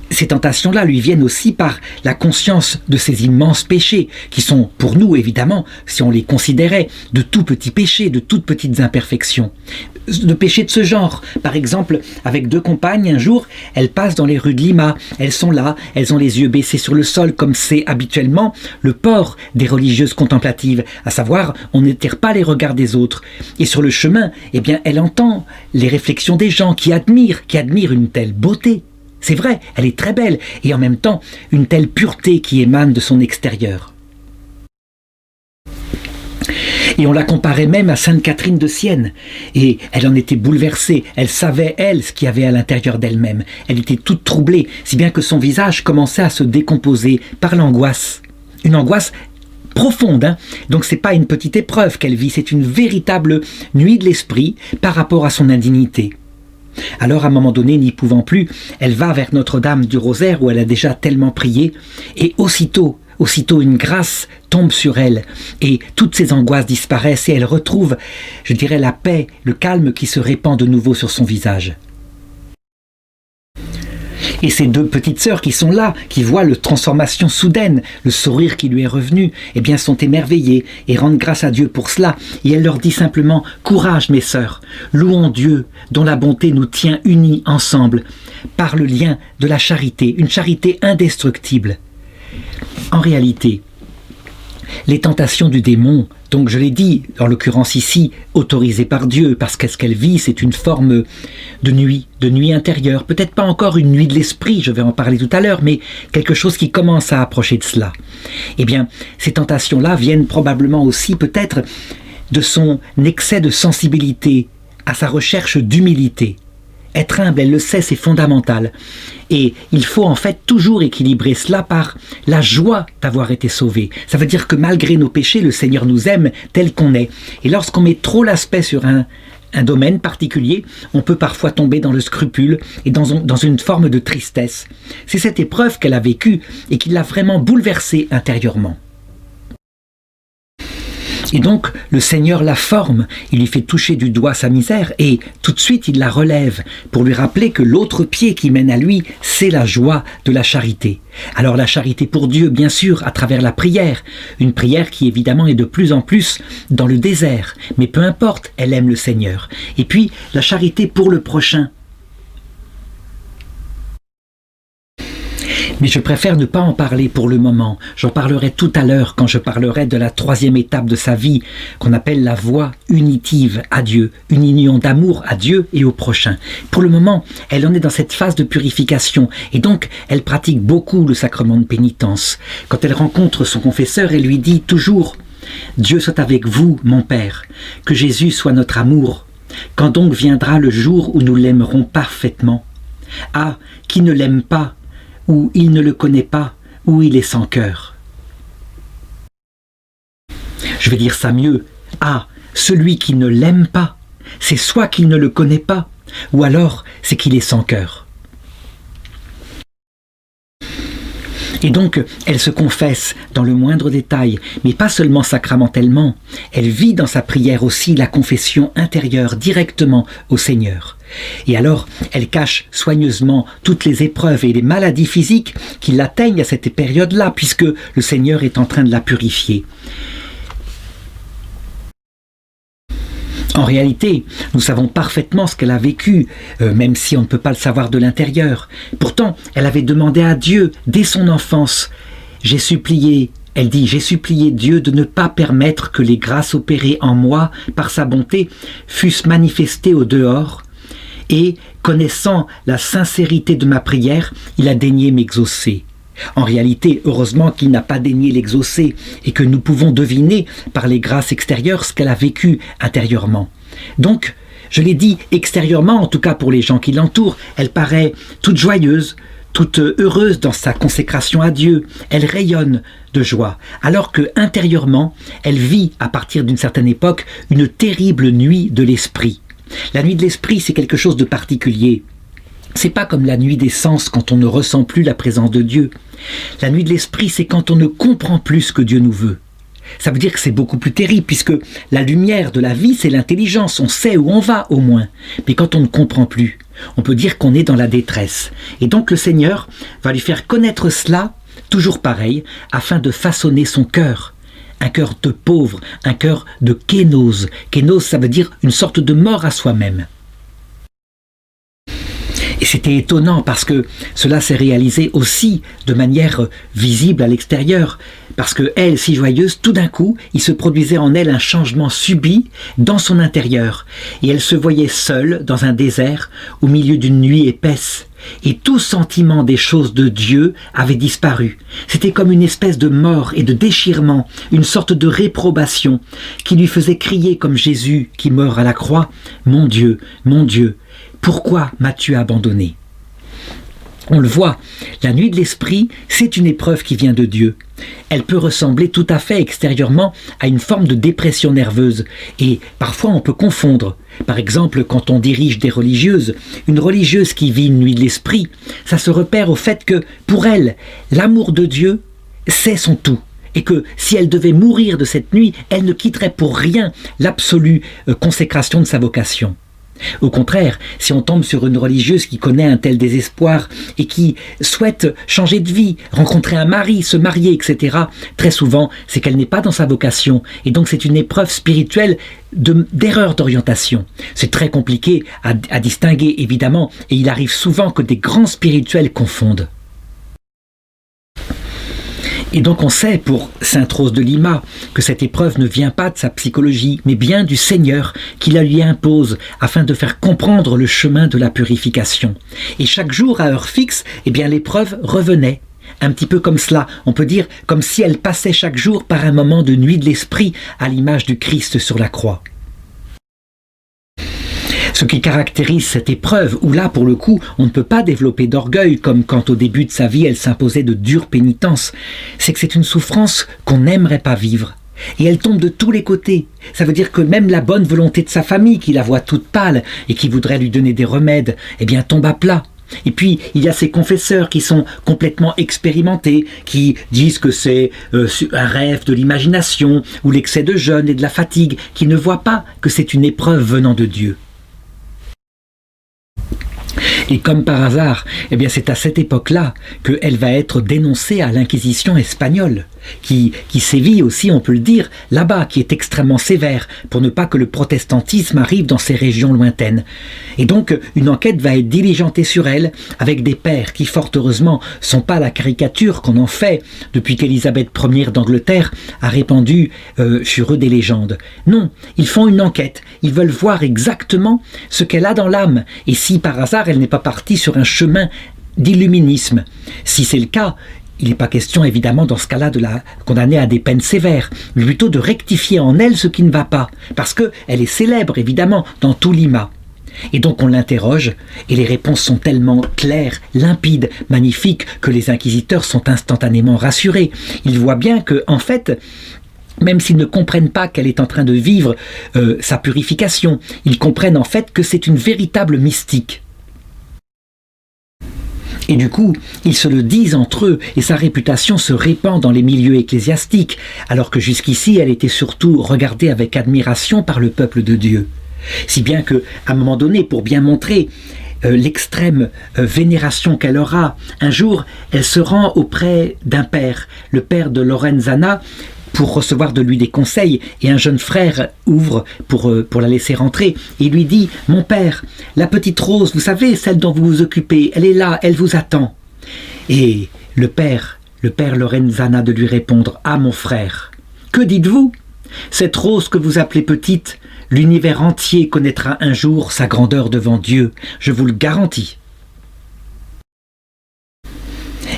ces tentations-là lui viennent aussi par la conscience de ces immenses péchés, qui sont pour nous, évidemment, si on les considérait, de tout petits péchés, de toutes petites imperfections. De péchés de ce genre. Par exemple, avec 2 compagnes, un jour, elles passent dans les rues de Lima. Elles sont là, elles ont les yeux baissés sur le sol, comme c'est habituellement le port des religieuses contemplatives. À savoir, on n'étire pas les regards des autres. Et sur le chemin, eh bien, elle entend les réflexions des gens qui admirent une telle beauté. C'est vrai, elle est très belle, et en même temps, une telle pureté qui émane de son extérieur. Et on la comparait même à Sainte Catherine de Sienne, et elle en était bouleversée, elle savait, elle, ce qu'il y avait à l'intérieur d'elle-même. Elle était toute troublée, si bien que son visage commençait à se décomposer par l'angoisse. Une angoisse profonde, hein. Donc c'est pas une petite épreuve qu'elle vit, c'est une véritable nuit de l'esprit par rapport à son indignité. Alors à un moment donné, n'y pouvant plus, elle va vers Notre-Dame du Rosaire où elle a déjà tellement prié et aussitôt une grâce tombe sur elle et toutes ses angoisses disparaissent et elle retrouve, je dirais, la paix, le calme qui se répand de nouveau sur son visage. Et ces 2 petites sœurs qui sont là, qui voient la transformation soudaine, le sourire qui lui est revenu, eh bien sont émerveillées et rendent grâce à Dieu pour cela. Et elle leur dit simplement « Courage mes sœurs, louons Dieu dont la bonté nous tient unis ensemble par le lien de la charité, une charité indestructible. » En réalité, les tentations du démon, donc je l'ai dit, en l'occurrence ici, autorisées par Dieu, parce que ce qu'elle vit, c'est une forme de nuit intérieure, peut-être pas encore une nuit de l'esprit, je vais en parler tout à l'heure, mais quelque chose qui commence à approcher de cela. Eh bien, ces tentations-là viennent probablement aussi peut-être de son excès de sensibilité, à sa recherche d'humilité. Être humble, elle le sait, c'est fondamental. Et il faut en fait toujours équilibrer cela par la joie d'avoir été sauvé. Ça veut dire que malgré nos péchés, le Seigneur nous aime tel qu'on est. Et lorsqu'on met trop l'aspect sur un domaine particulier, on peut parfois tomber dans le scrupule et dans une forme de tristesse. C'est cette épreuve qu'elle a vécue et qui l'a vraiment bouleversée intérieurement. Et donc, le Seigneur la forme, il lui fait toucher du doigt sa misère et tout de suite il la relève pour lui rappeler que l'autre pied qui mène à lui, c'est la joie de la charité. Alors la charité pour Dieu, bien sûr, à travers la prière, une prière qui évidemment est de plus en plus dans le désert, mais peu importe, elle aime le Seigneur. Et puis, la charité pour le prochain. Mais je préfère ne pas en parler pour le moment. J'en parlerai tout à l'heure quand je parlerai de la troisième étape de sa vie, qu'on appelle la voie unitive à Dieu, une union d'amour à Dieu et au prochain. Pour le moment, elle en est dans cette phase de purification et donc elle pratique beaucoup le sacrement de pénitence. Quand elle rencontre son confesseur, elle lui dit toujours « Dieu soit avec vous, mon Père, que Jésus soit notre amour. Quand donc viendra le jour où nous l'aimerons parfaitement? Ah, qui ne l'aime pas, où il ne le connaît pas, où il est sans cœur. » Je vais dire ça mieux. Ah, celui qui ne l'aime pas, c'est soit qu'il ne le connaît pas, ou alors c'est qu'il est sans cœur. Et donc, elle se confesse dans le moindre détail, mais pas seulement sacramentellement. Elle vit dans sa prière aussi la confession intérieure directement au Seigneur. Et alors, elle cache soigneusement toutes les épreuves et les maladies physiques qui l'atteignent à cette période-là, puisque le Seigneur est en train de la purifier. En réalité, nous savons parfaitement ce qu'elle a vécu, même si on ne peut pas le savoir de l'intérieur. Pourtant, elle avait demandé à Dieu, dès son enfance, « J'ai supplié », elle dit, « J'ai supplié Dieu de ne pas permettre que les grâces opérées en moi, par sa bonté, fussent manifestées au dehors. Et, connaissant la sincérité de ma prière, il a daigné m'exaucer. » En réalité, heureusement qu'il n'a pas daigné l'exaucer et que nous pouvons deviner par les grâces extérieures ce qu'elle a vécu intérieurement. Donc, je l'ai dit, extérieurement, en tout cas pour les gens qui l'entourent, elle paraît toute joyeuse, toute heureuse dans sa consécration à Dieu. Elle rayonne de joie, alors que intérieurement, elle vit, à partir d'une certaine époque, une terrible nuit de l'esprit. La nuit de l'esprit, c'est quelque chose de particulier. C'est pas comme la nuit des sens quand on ne ressent plus la présence de Dieu. La nuit de l'esprit, c'est quand on ne comprend plus ce que Dieu nous veut. Ça veut dire que c'est beaucoup plus terrible, puisque la lumière de la vie, c'est l'intelligence. On sait où on va, au moins. Mais quand on ne comprend plus, on peut dire qu'on est dans la détresse. Et donc le Seigneur va lui faire connaître cela, toujours pareil, afin de façonner son cœur. Un cœur de pauvre, un cœur de kénose. Kénose, ça veut dire une sorte de mort à soi-même. Et c'était étonnant parce que cela s'est réalisé aussi de manière visible à l'extérieur. Parce que elle, si joyeuse, tout d'un coup, il se produisait en elle un changement subit dans son intérieur. Et elle se voyait seule dans un désert au milieu d'une nuit épaisse. Et tout sentiment des choses de Dieu avait disparu. C'était comme une espèce de mort et de déchirement, une sorte de réprobation qui lui faisait crier comme Jésus qui meurt à la croix « Mon Dieu, pourquoi m'as-tu abandonné ?» On le voit, la nuit de l'esprit, c'est une épreuve qui vient de Dieu. Elle peut ressembler tout à fait extérieurement à une forme de dépression nerveuse. Et parfois on peut confondre. Par exemple, quand on dirige des religieuses, une religieuse qui vit une nuit de l'esprit, ça se repère au fait que, pour elle, l'amour de Dieu, c'est son tout. Et que si elle devait mourir de cette nuit, elle ne quitterait pour rien l'absolue consécration de sa vocation. Au contraire, si on tombe sur une religieuse qui connaît un tel désespoir et qui souhaite changer de vie, rencontrer un mari, se marier, etc., très souvent, c'est qu'elle n'est pas dans sa vocation. Et donc c'est une épreuve spirituelle d'erreur d'orientation. C'est très compliqué à distinguer, évidemment, et il arrive souvent que des grands spirituels confondent. Et donc on sait pour sainte Rose de Lima que cette épreuve ne vient pas de sa psychologie, mais bien du Seigneur qui la lui impose afin de faire comprendre le chemin de la purification. Et chaque jour à heure fixe, eh bien l'épreuve revenait. Un petit peu comme cela, on peut dire comme si elle passait chaque jour par un moment de nuit de l'esprit à l'image du Christ sur la croix. Ce qui caractérise cette épreuve, où là, pour le coup, on ne peut pas développer d'orgueil, comme quand au début de sa vie, elle s'imposait de dures pénitences, c'est que c'est une souffrance qu'on n'aimerait pas vivre. Et elle tombe de tous les côtés. Ça veut dire que même la bonne volonté de sa famille, qui la voit toute pâle et qui voudrait lui donner des remèdes, eh bien tombe à plat. Et puis, il y a ces confesseurs qui sont complètement expérimentés, qui disent que c'est un rêve de l'imagination, ou l'excès de jeûne et de la fatigue, qui ne voient pas que c'est une épreuve venant de Dieu. Et comme par hasard, eh bien c'est à cette époque-là qu'elle va être dénoncée à l'Inquisition espagnole, qui sévit aussi, on peut le dire, là-bas, qui est extrêmement sévère, pour ne pas que le protestantisme arrive dans ces régions lointaines. Et donc, une enquête va être diligentée sur elle, avec des pères qui, fort heureusement, sont pas la caricature qu'on en fait depuis qu'Élisabeth Ier d'Angleterre a répandu sur eux des légendes. Non, ils font une enquête, ils veulent voir exactement ce qu'elle a dans l'âme, et si par hasard elle n'est pas partie sur un chemin d'illuminisme. Si c'est le cas, il n'est pas question évidemment dans ce cas-là de la condamner à des peines sévères, mais plutôt de rectifier en elle ce qui ne va pas, parce qu'elle est célèbre évidemment dans tout Lima. Et donc on l'interroge, et les réponses sont tellement claires, limpides, magnifiques, que les inquisiteurs sont instantanément rassurés. Ils voient bien que, en fait, même s'ils ne comprennent pas qu'elle est en train de vivre sa purification, ils comprennent en fait que c'est une véritable mystique. Et du coup, ils se le disent entre eux, et sa réputation se répand dans les milieux ecclésiastiques, alors que jusqu'ici, elle était surtout regardée avec admiration par le peuple de Dieu. Si bien qu'à un moment donné, pour bien montrer l'extrême vénération qu'elle aura, un jour, elle se rend auprès d'un père, le père de Lorenzana, pour recevoir de lui des conseils, et un jeune frère ouvre pour la laisser rentrer, et lui dit « Mon père, la petite Rose, vous savez, celle dont vous vous occupez, elle est là, elle vous attend. » Et le père Lorenzana de lui répondre « Ah, mon frère, que dites-vous? Cette Rose que vous appelez petite, l'univers entier connaîtra un jour sa grandeur devant Dieu, je vous le garantis. »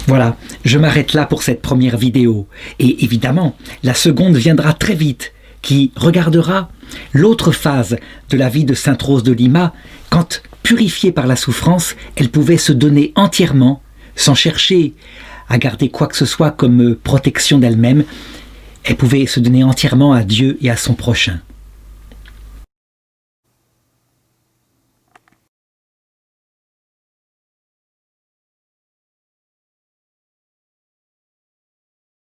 Voilà, je m'arrête là pour cette première vidéo. Et évidemment, la seconde viendra très vite, qui regardera l'autre phase de la vie de Sainte Rose de Lima, quand, purifiée par la souffrance, elle pouvait se donner entièrement, sans chercher à garder quoi que ce soit comme protection d'elle-même. Elle pouvait se donner entièrement à Dieu et à son prochain.